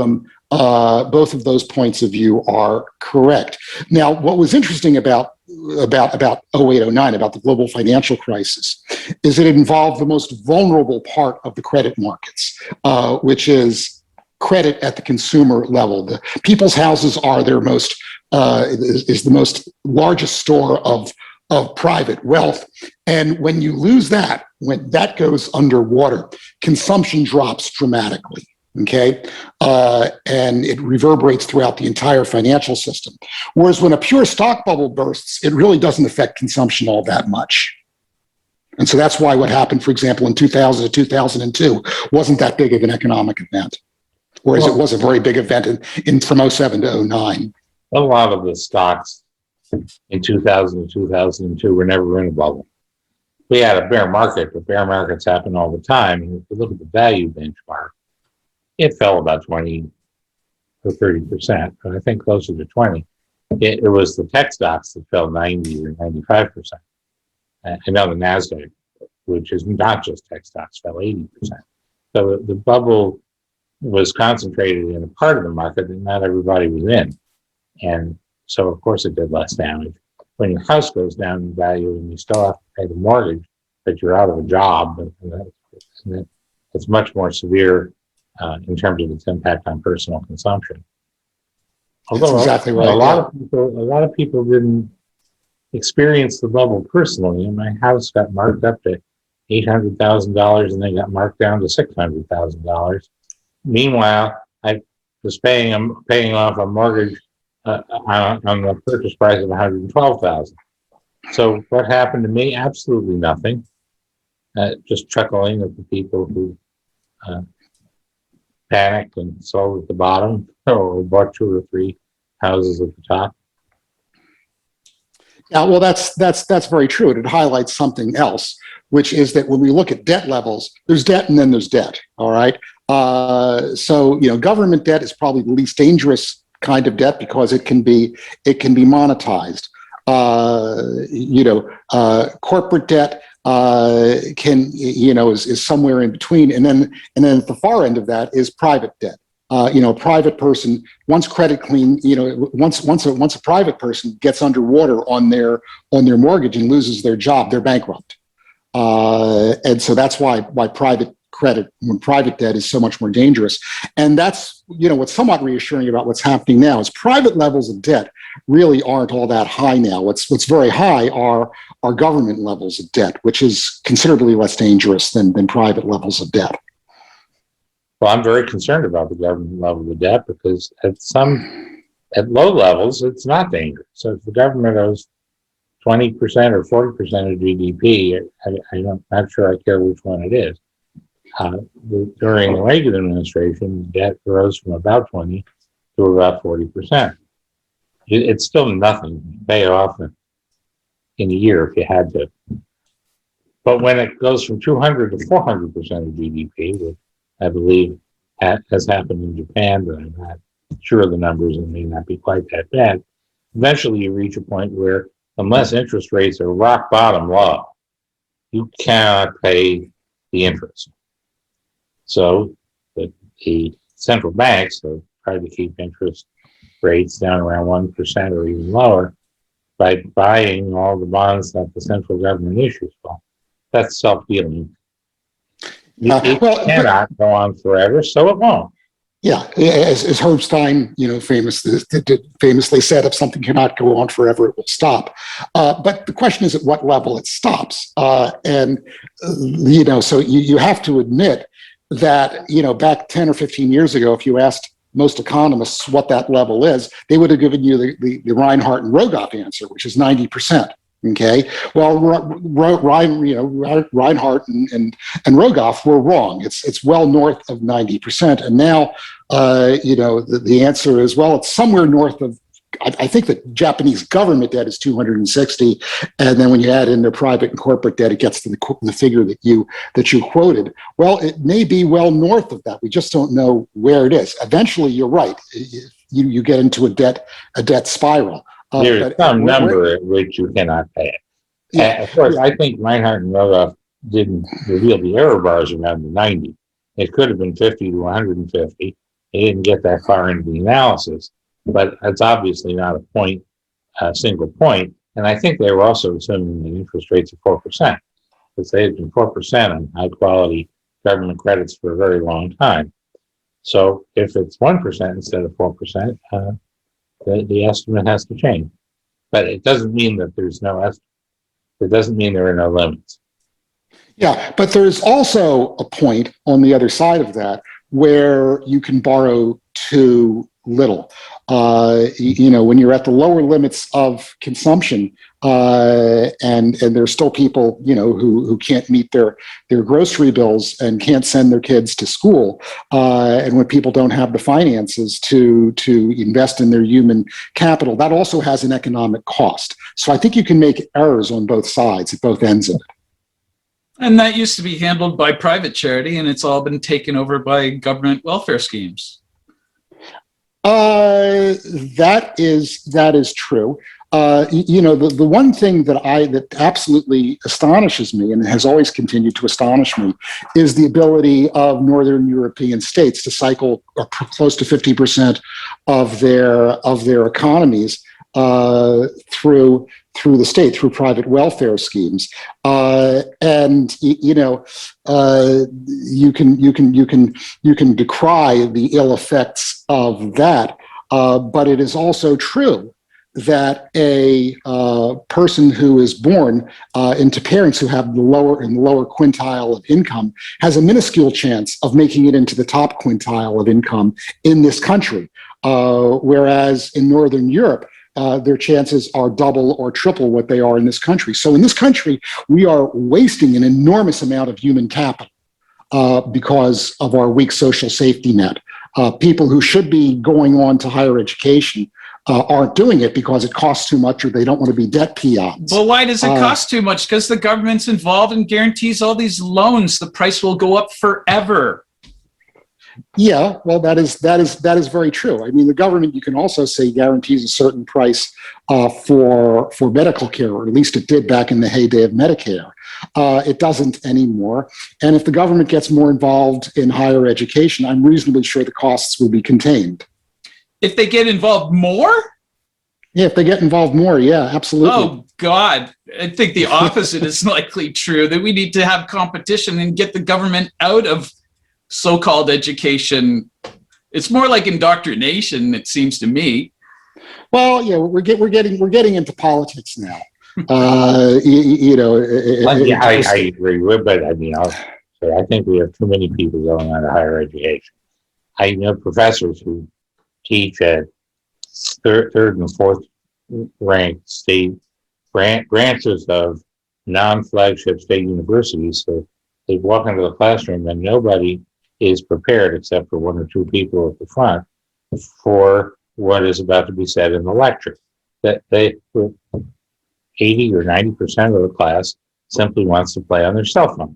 those points of view are correct. Now, what was interesting about 0809, about the global financial crisis, is that it involved the most vulnerable part of the credit markets, which is credit at the consumer level. The people's houses are their is the most largest store of private wealth. And when you lose that, when that goes underwater, consumption drops dramatically. Okay. And it reverberates throughout the entire financial system. Whereas when a pure stock bubble bursts, it really doesn't affect consumption all that much. And so that's why what happened, for example, in 2000 to 2002 wasn't that big of an economic event. Whereas it was a very big event from 07 to 09. A lot of the stocks in 2000 to 2002 were never in a bubble. We had a bear market, but bear markets happen all the time. And if you look at the value benchmark, it fell about 20 or 30%, but I think closer to 20. It was the tech stocks that fell 90 or 95%. I know the NASDAQ, which is not just tech stocks, fell 80%. So the bubble was concentrated in a part of the market that not everybody was in. And so, of course, it did less damage. When your house goes down in value and you still have to pay the mortgage, but you're out of a job, it's much more severe in terms of its impact on personal consumption. Although that's exactly right. A lot of people didn't experience the bubble personally. And my house got marked up to $800,000 and then got marked down to $600,000. Meanwhile, I was paying off a mortgage on the purchase price of $112,000. So what happened to me? Absolutely nothing. Just chuckling at the people who panicked and sold at the bottom or bought 2 or 3 houses at the top. Yeah, well, that's very true. It highlights something else, which is that when we look at debt levels, there's debt and then there's debt. All right. So government debt is probably the least dangerous kind of debt because it can be monetized. Corporate debt is somewhere in between, and then at the far end of that is private debt. Private person, once credit clean, once a private person gets underwater on their mortgage and loses their job, they're bankrupt. And so that's why private credit, when private debt is so much more dangerous. And that's, what's somewhat reassuring about what's happening now is private levels of debt really aren't all that high now. What's very high are government levels of debt, which is considerably less dangerous than private levels of debt. Well, I'm very concerned about the government level of debt because at low levels, it's not dangerous. So if the government owes 20% or 40% of GDP, I'm not sure I care which one it is. During the Reagan administration, debt rose from about 20 to about 40%. It's still nothing. You pay it off in a year if you had to. But when it goes from 200 to 400% of GDP, which I believe has happened in Japan, but I'm not sure of the numbers and may not be quite that bad, eventually you reach a point where unless interest rates are rock bottom low, you cannot pay the interest. So the central banks have tried to keep interest rates down around 1% or even lower by buying all the bonds that the central government issues. Well, that's self-dealing. It Well, cannot go on forever, so it won't. yeah, as Herb Stein, famously said, if something cannot go on forever, it will stop. But the question is at what level it stops. So you have to admit that, back 10 or 15 years ago, if you asked most economists what that level is, they would have given you the Reinhardt and Rogoff answer, which is 90%. Okay. Well, Reinhardt and Rogoff were wrong. It's well north of 90%. And now, the answer is, well, it's somewhere north of, I think the Japanese government debt is 260. And then when you add in their private and corporate debt, it gets to the figure that you quoted. Well, it may be well north of that. We just don't know where it is. Eventually, you're right. You get into a debt spiral. There's some number at which you cannot pay it. Yeah, of course, I think Reinhardt and Rogoff didn't reveal the error bars around the 90. It could have been 50 to 150. They didn't get that far into the analysis, but it's obviously not a single point. And I think they were also assuming that interest rates are 4%, because they had been 4% on high quality government credits for a very long time. So if it's 1% instead of 4%, the estimate has to change. But it doesn't mean that there's no estimate. It doesn't mean there are no limits. Yeah, but there's also a point on the other side of that where you can borrow too little. When you're at the lower limits of consumption, and there's still people, who can't meet their grocery bills and can't send their kids to school, and when people don't have the finances to invest in their human capital, that also has an economic cost. So I think you can make errors on both sides, at both ends of it. And that used to be handled by private charity, and it's all been taken over by government welfare schemes. That is true. The one thing that absolutely astonishes me, and has always continued to astonish me, is the ability of Northern European states to cycle close to 50% of their economies through the state, through private welfare schemes. And you can decry the ill effects of that, but it is also true that a person who is born into parents who have the lower quintile of income has a minuscule chance of making it into the top quintile of income in this country, whereas in Northern Europe, their chances are double or triple what they are in this country. So in this country, we are wasting an enormous amount of human capital because of our weak social safety net. People who should be going on to higher education aren't doing it because it costs too much, or they don't want to be debt peons. But why does it cost too much? Because the government's involved and guarantees all these loans. The price will go up forever. Yeah, well, that is very true. I mean, the government, you can also say, guarantees a certain price for medical care, or at least it did back in the heyday of Medicare. It doesn't anymore. And if the government gets more involved in higher education, I'm reasonably sure the costs will be contained. If they get involved more? Yeah, if they get involved more, yeah, absolutely. Oh, God. I think the opposite is likely true, that we need to have competition and get the government out of so-called education. It's more like indoctrination, it seems to me. Well, yeah, we're getting into politics now. I agree with, but I think we have too many people going on to higher education. I know professors who teach at third and fourth ranked state branches of non-flagship state universities. So they walk into the classroom and nobody is prepared, except for one or two people at the front, for what is about to be said in the lecture. That 80 or 90% of the class simply wants to play on their cell phone.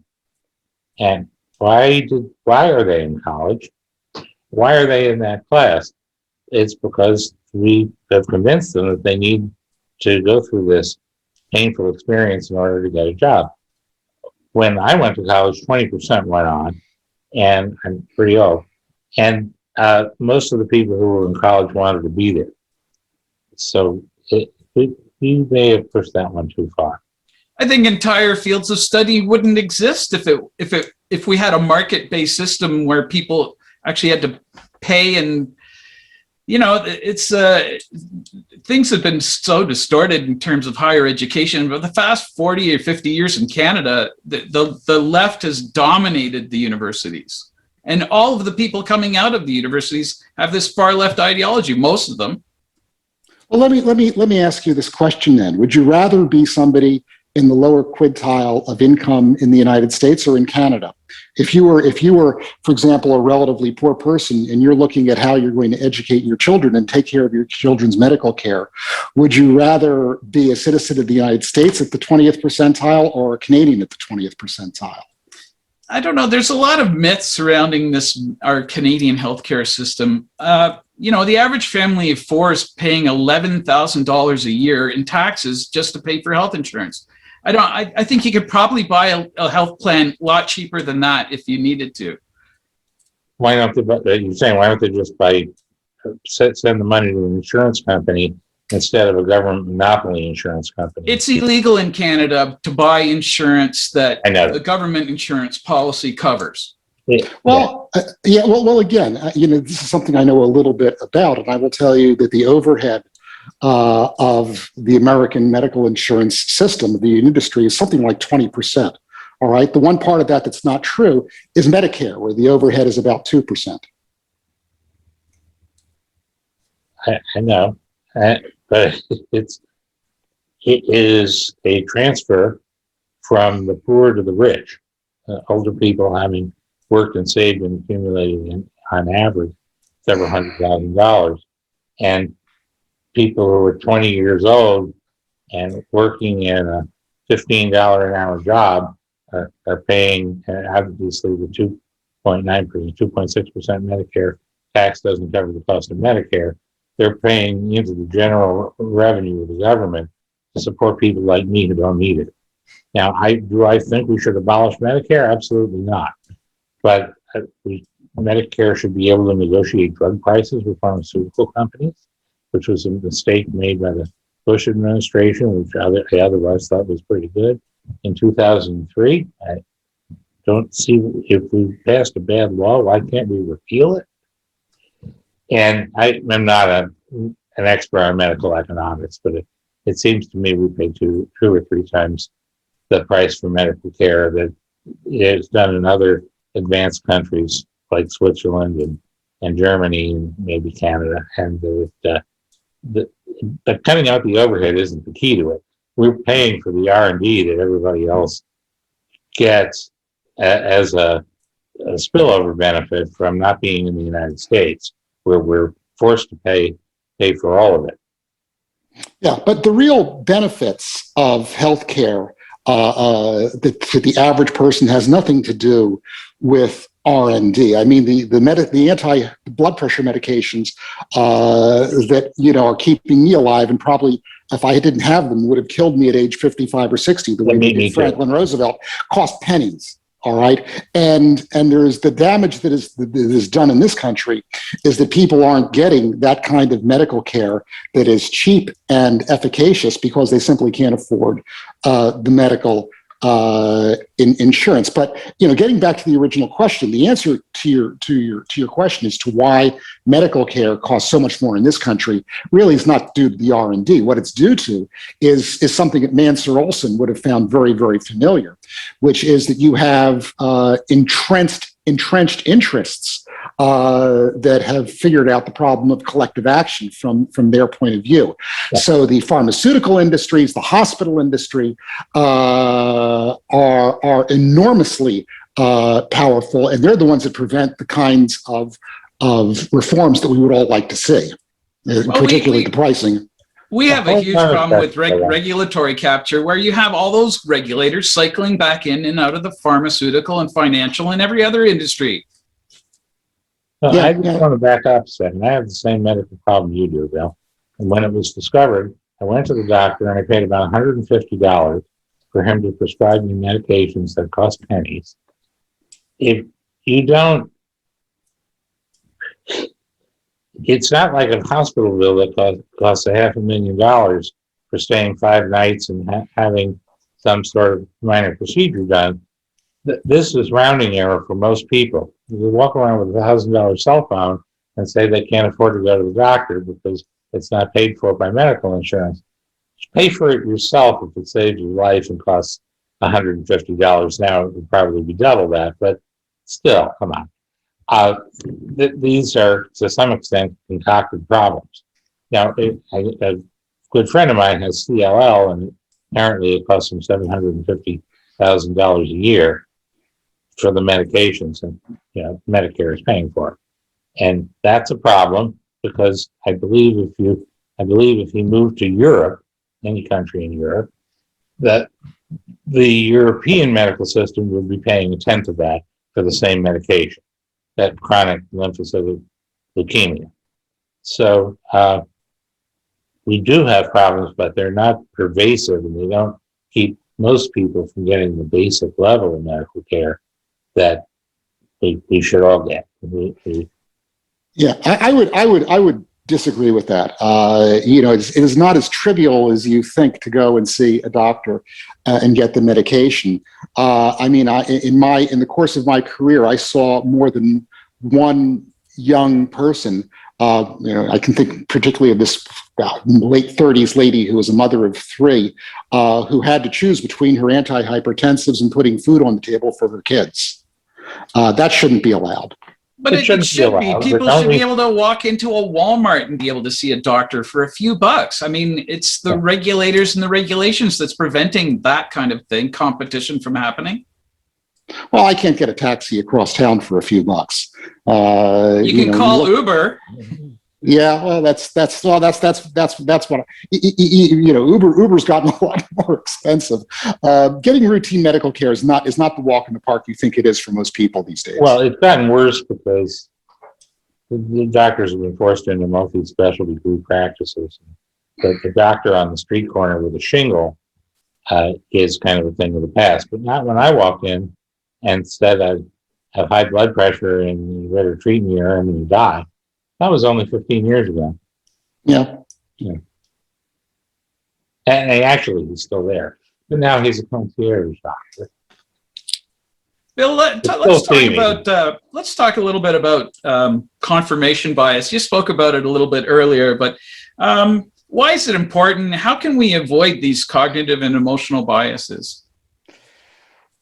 And why are they in college? Why are they in that class? It's because we have convinced them that they need to go through this painful experience in order to get a job. When I went to college, 20% went on, and I'm pretty old. And most of the people who were in college wanted to be there. So we may have pushed that one too far. I think entire fields of study wouldn't exist if we had a market-based system where people actually had to pay. And it's things have been so distorted in terms of higher education. But the past 40 or 50 years in Canada, the left has dominated the universities, and all of the people coming out of the universities have this far left ideology. Most of them. Well, let me ask you this question then. Would you rather be somebody in the lower quintile of income in the United States or in Canada? If you were, for example, a relatively poor person and you're looking at how you're going to educate your children and take care of your children's medical care, would you rather be a citizen of the United States at the 20th percentile or a Canadian at the 20th percentile? I don't know. There's a lot of myths surrounding our Canadian healthcare system. The average family of four is paying $11,000 a year in taxes just to pay for health insurance. I think you could probably buy a health plan a lot cheaper than that if you needed to. Why don't they just send the money to an insurance company instead of a government monopoly insurance company? It's illegal in Canada to buy insurance that the government insurance policy covers. Well, again, this is something I know a little bit about, and I will tell you that the overhead of the American medical insurance system, the industry, is something like 20%. All right. The one part of that that's not true is Medicare, where the overhead is about 2%. I know, but it is a transfer from the poor to the rich. Older people having worked and saved and accumulated on average several $100,000, and people who are 20 years old and working in a $15 an hour job are paying, obviously, the 2.9%, 2.6% Medicare tax doesn't cover the cost of Medicare. They're paying into the general revenue of the government to support people like me who don't need it. Now, do I think we should abolish Medicare? Absolutely not. But Medicare should be able to negotiate drug prices with pharmaceutical companies, which was a mistake made by the Bush administration, which I otherwise thought was pretty good. In 2003, I don't see, if we passed a bad law, why can't we repeal it? And I'm not an expert on medical economics, but it seems to me we pay two or three times the price for medical care that is done in other advanced countries like Switzerland and Germany and maybe Canada. And but cutting out the overhead isn't the key to it. We're paying for the R&D that everybody else gets as a spillover benefit from not being in the United States, where we're forced to pay for all of it. Yeah, but the real benefits of healthcare to the average person has nothing to do with R&D. I mean, the anti-blood pressure medications that are keeping me alive, and probably if I didn't have them would have killed me at age 55 or 60, the way they did Franklin Roosevelt, cost pennies. All right, and there's the damage that is done in this country is that people aren't getting that kind of medical care that is cheap and efficacious because they simply can't afford the medical insurance. But getting back to the original question, the answer to your question as to why medical care costs so much more in this country really is not due to the R&D. What it's due to is something that Mansur Olson would have found very, very familiar, which is that you have entrenched interests that have figured out the problem of collective action from their point of view. Yeah. So the pharmaceutical industries, the hospital industry are enormously powerful, and they're the ones that prevent the kinds of reforms that we would all like to see, particularly the pricing. We have a huge problem with regulatory capture, where you have all those regulators cycling back in and out of the pharmaceutical and financial and every other industry. I just want to back up a second. I have the same medical problem you do, Bill. And when it was discovered, I went to the doctor and I paid about $150 for him to prescribe me medications that cost pennies. If you don't, it's not like a hospital bill that costs $500,000 for staying 5 nights and having some sort of minor procedure done. This is rounding error for most people. You walk around with $1,000 cell phone and say they can't afford to go to the doctor because it's not paid for by medical insurance. Pay for it yourself if it saves your life and costs $150. Now it would probably be double that, but still, come on. These are, to some extent, concocted problems. Now, a good friend of mine has CLL, and apparently it costs him $750,000 a year for the medications, and Medicare is paying for it. And that's a problem because I believe if he moved to Europe, any country in Europe, that the European medical system would be paying a tenth of that for the same medication, that chronic lymphocytic leukemia. So we do have problems, but they're not pervasive, and they don't keep most people from getting the basic level of medical care that we should all get. Yeah, I would disagree with that. It is not as trivial as you think to go and see a doctor and get the medication. In the course of my career, I saw more than one young person. I can think particularly of this late 30s lady who was a mother of three, who had to choose between her antihypertensives and putting food on the table for her kids. That shouldn't be allowed. But it should be. People should be able to walk into a Walmart and be able to see a doctor for a few bucks. I mean, it's the regulators and the regulations that's preventing that kind of thing, competition from happening. Well, I can't get a taxi across town for a few bucks. You can call Uber. Yeah, well, that's what Uber's gotten a lot more expensive. Getting routine medical care is not the walk in the park you think it is for most people these days. Well, it's gotten worse because the doctors have been forced into multi-specialty group practices. The doctor on the street corner with a shingle is kind of a thing of the past. But not when I walked in and said I have high blood pressure and you better treat me or I'm going to die. That was only 15 years ago. Yeah. And actually, he's still there. But now he's a concierge doctor. Bill, let's talk a little bit about confirmation bias. You spoke about it a little bit earlier, but why is it important? How can we avoid these cognitive and emotional biases?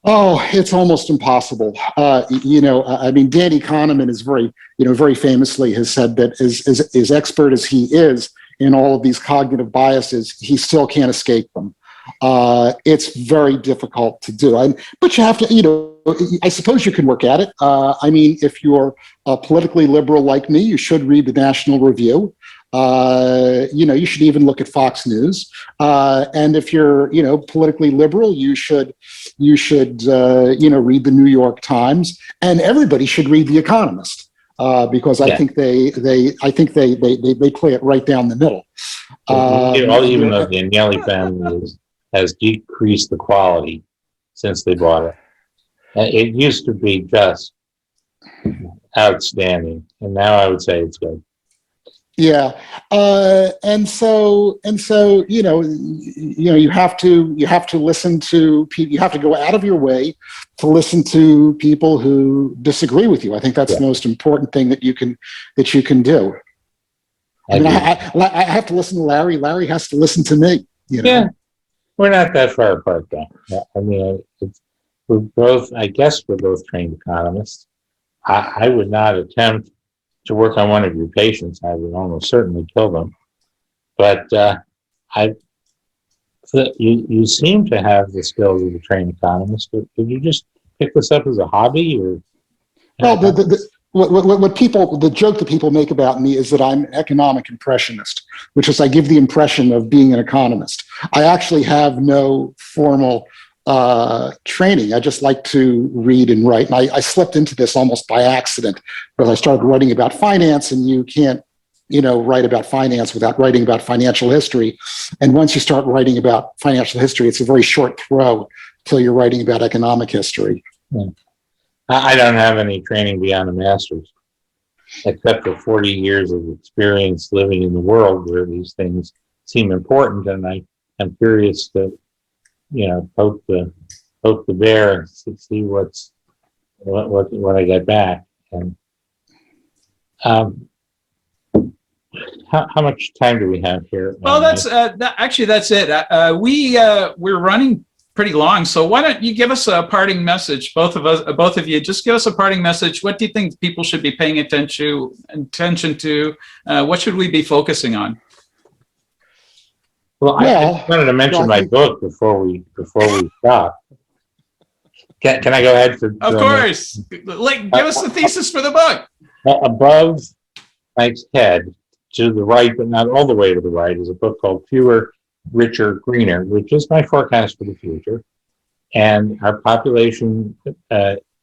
Oh, it's almost impossible. Danny Kahneman is very famously has said that as expert as he is in all of these cognitive biases, he still can't escape them. It's very difficult to do. But you have to, I suppose you can work at it. If you're politically liberal like me, you should read the National Review. You should even look at Fox News. And if you're, politically liberal, you should read the New York Times, and everybody should read The Economist, because I think they play it right down the middle. Even though the Agnelli family has decreased the quality since they bought it. It used to be just outstanding, and now I would say it's good. Yeah, and so you have to listen to people. You have to go out of your way to listen to people who disagree with you. I think that's the most important thing that you can do. I have to listen to Larry. Larry has to listen to me. Yeah, we're not that far apart, though. We're both trained economists. I would not attempt to work on one of your patients. I would almost certainly kill them. But you seem to have the skills of a trained economist. Did you just pick this up as a hobby, or? Well, the joke that people make about me is that I'm an economic impressionist, which is I give the impression of being an economist. I actually have no formal training. I just like to read and write. And I slipped into this almost by accident because I started writing about finance, and you can't, write about finance without writing about financial history. And once you start writing about financial history, it's a very short throw till you're writing about economic history. I don't have any training beyond a master's, except for 40 years of experience living in the world where these things seem important. And I'm curious to poke the bear and see what I get back. And how much time do we have here? Well, that's it. We're running pretty long, so why don't you give us a parting message, both of you? Just give us a parting message. What do you think people should be paying attention to? What should we be focusing on? Well, I wanted to mention my book before we stop. Can I go ahead for? Of course. Give us the thesis for the book. Above Mike's head, to the right, but not all the way to the right, is a book called Fewer, Richer, Greener, which is my forecast for the future. And our population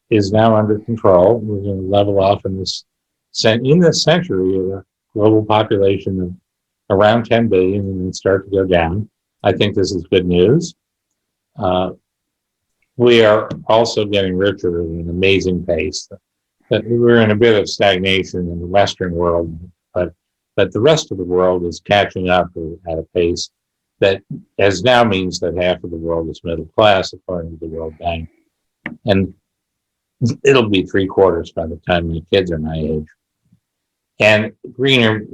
is now under control. We're going to level off in this century of a global population of around 10 billion and then start to go down. I think this is good news. We are also getting richer at an amazing pace. That we're in a bit of stagnation in the Western world, but the rest of the world is catching up at a pace that as now means that half of the world is middle class, according to the World Bank. And it'll be 3/4 by the time the kids are my age. And greener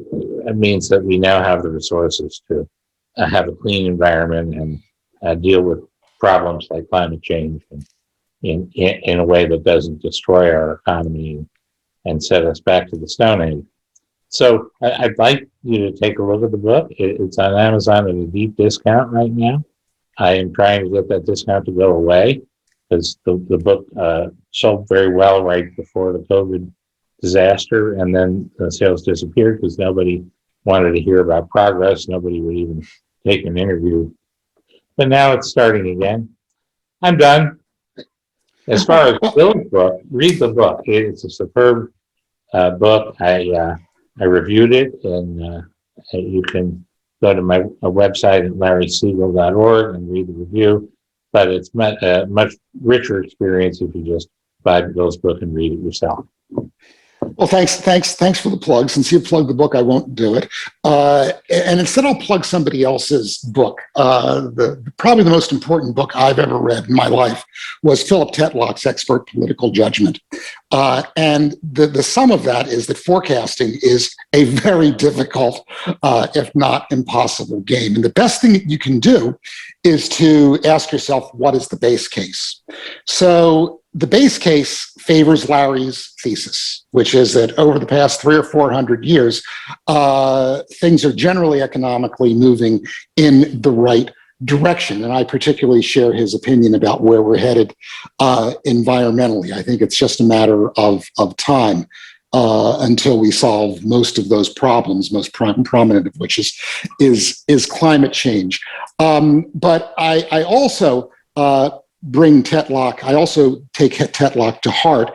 means that we now have the resources to have a clean environment and deal with problems like climate change in a way that doesn't destroy our economy and set us back to the Stone Age. So I'd like you to take a look at the book. It's on Amazon at a deep discount right now. I am trying to get that discount to go away because the book sold very well right before the COVID disaster, and then the sales disappeared because nobody wanted to hear about progress. Nobody would even take an interview. But now it's starting again. I'm done. As far as Bill's book, read the book. It's a superb book. I reviewed it, and you can go to my website at larrysiegel.org and read the review. But it's a much richer experience if you just buy Bill's book and read it yourself. Well, thanks for the plug. Since you plugged the book, I won't do it. And instead, I'll plug somebody else's book. Probably the most important book I've ever read in my life was Philip Tetlock's Expert Political Judgment. And the sum of that is that forecasting is a very difficult, if not impossible game. And the best thing that you can do is to ask yourself, what is the base case? So the base case favors Larry's thesis, which is that over the past 300 or 400 years, things are generally economically moving in the right direction. And I particularly share his opinion about where we're headed environmentally. I think it's just a matter of time until we solve most of those problems, most prominent of which is climate change. But I also bring Tetlock. I also take Tetlock to heart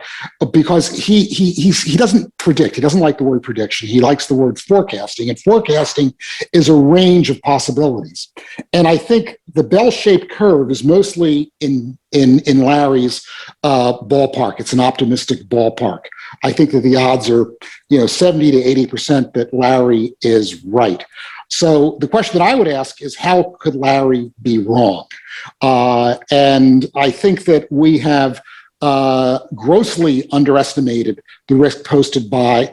because he doesn't predict. He doesn't like the word prediction. He likes the word forecasting, and forecasting is a range of possibilities. And I think the bell-shaped curve is mostly in Larry's ballpark. It's an optimistic ballpark. I think that the odds are 70 to 80% that Larry is right. So the question that I would ask is, how could Larry be wrong? And I think that we have grossly underestimated the risk posed by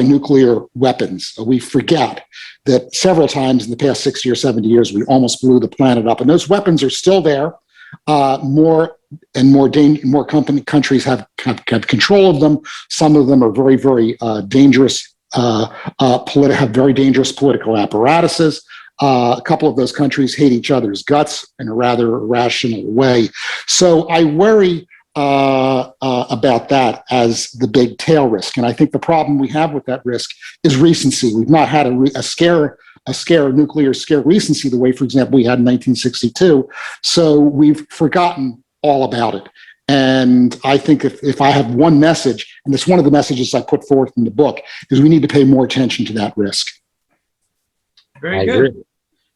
nuclear weapons. We forget that several times in the past 60 or 70 years, we almost blew the planet up. And those weapons are still there. More and more countries have control of them. Some of them are very, very dangerous. Have very dangerous political apparatuses. A couple of those countries hate each other's guts in a rather irrational way. So I worry about that as the big tail risk. And I think the problem we have with that risk is recency. We've not had a nuclear scare recency the way, for example, we had in 1962. So we've forgotten all about it. And I think if I have one message, and it's one of the messages I put forth in the book, is we need to pay more attention to that risk. Very good.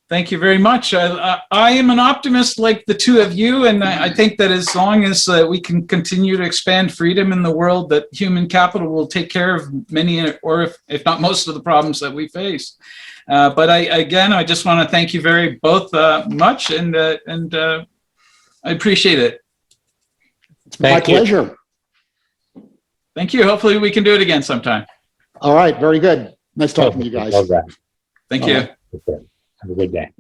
Thank you very much. I am an optimist like the two of you, and I think that as long as we can continue to expand freedom in the world, that human capital will take care of many, or if not most of the problems that we face. But I just want to thank you both much, and I appreciate it. It's my pleasure. Thank you. Hopefully we can do it again sometime. All right. Very good. Nice talking to you guys. Love that. Thank you. Have a good day.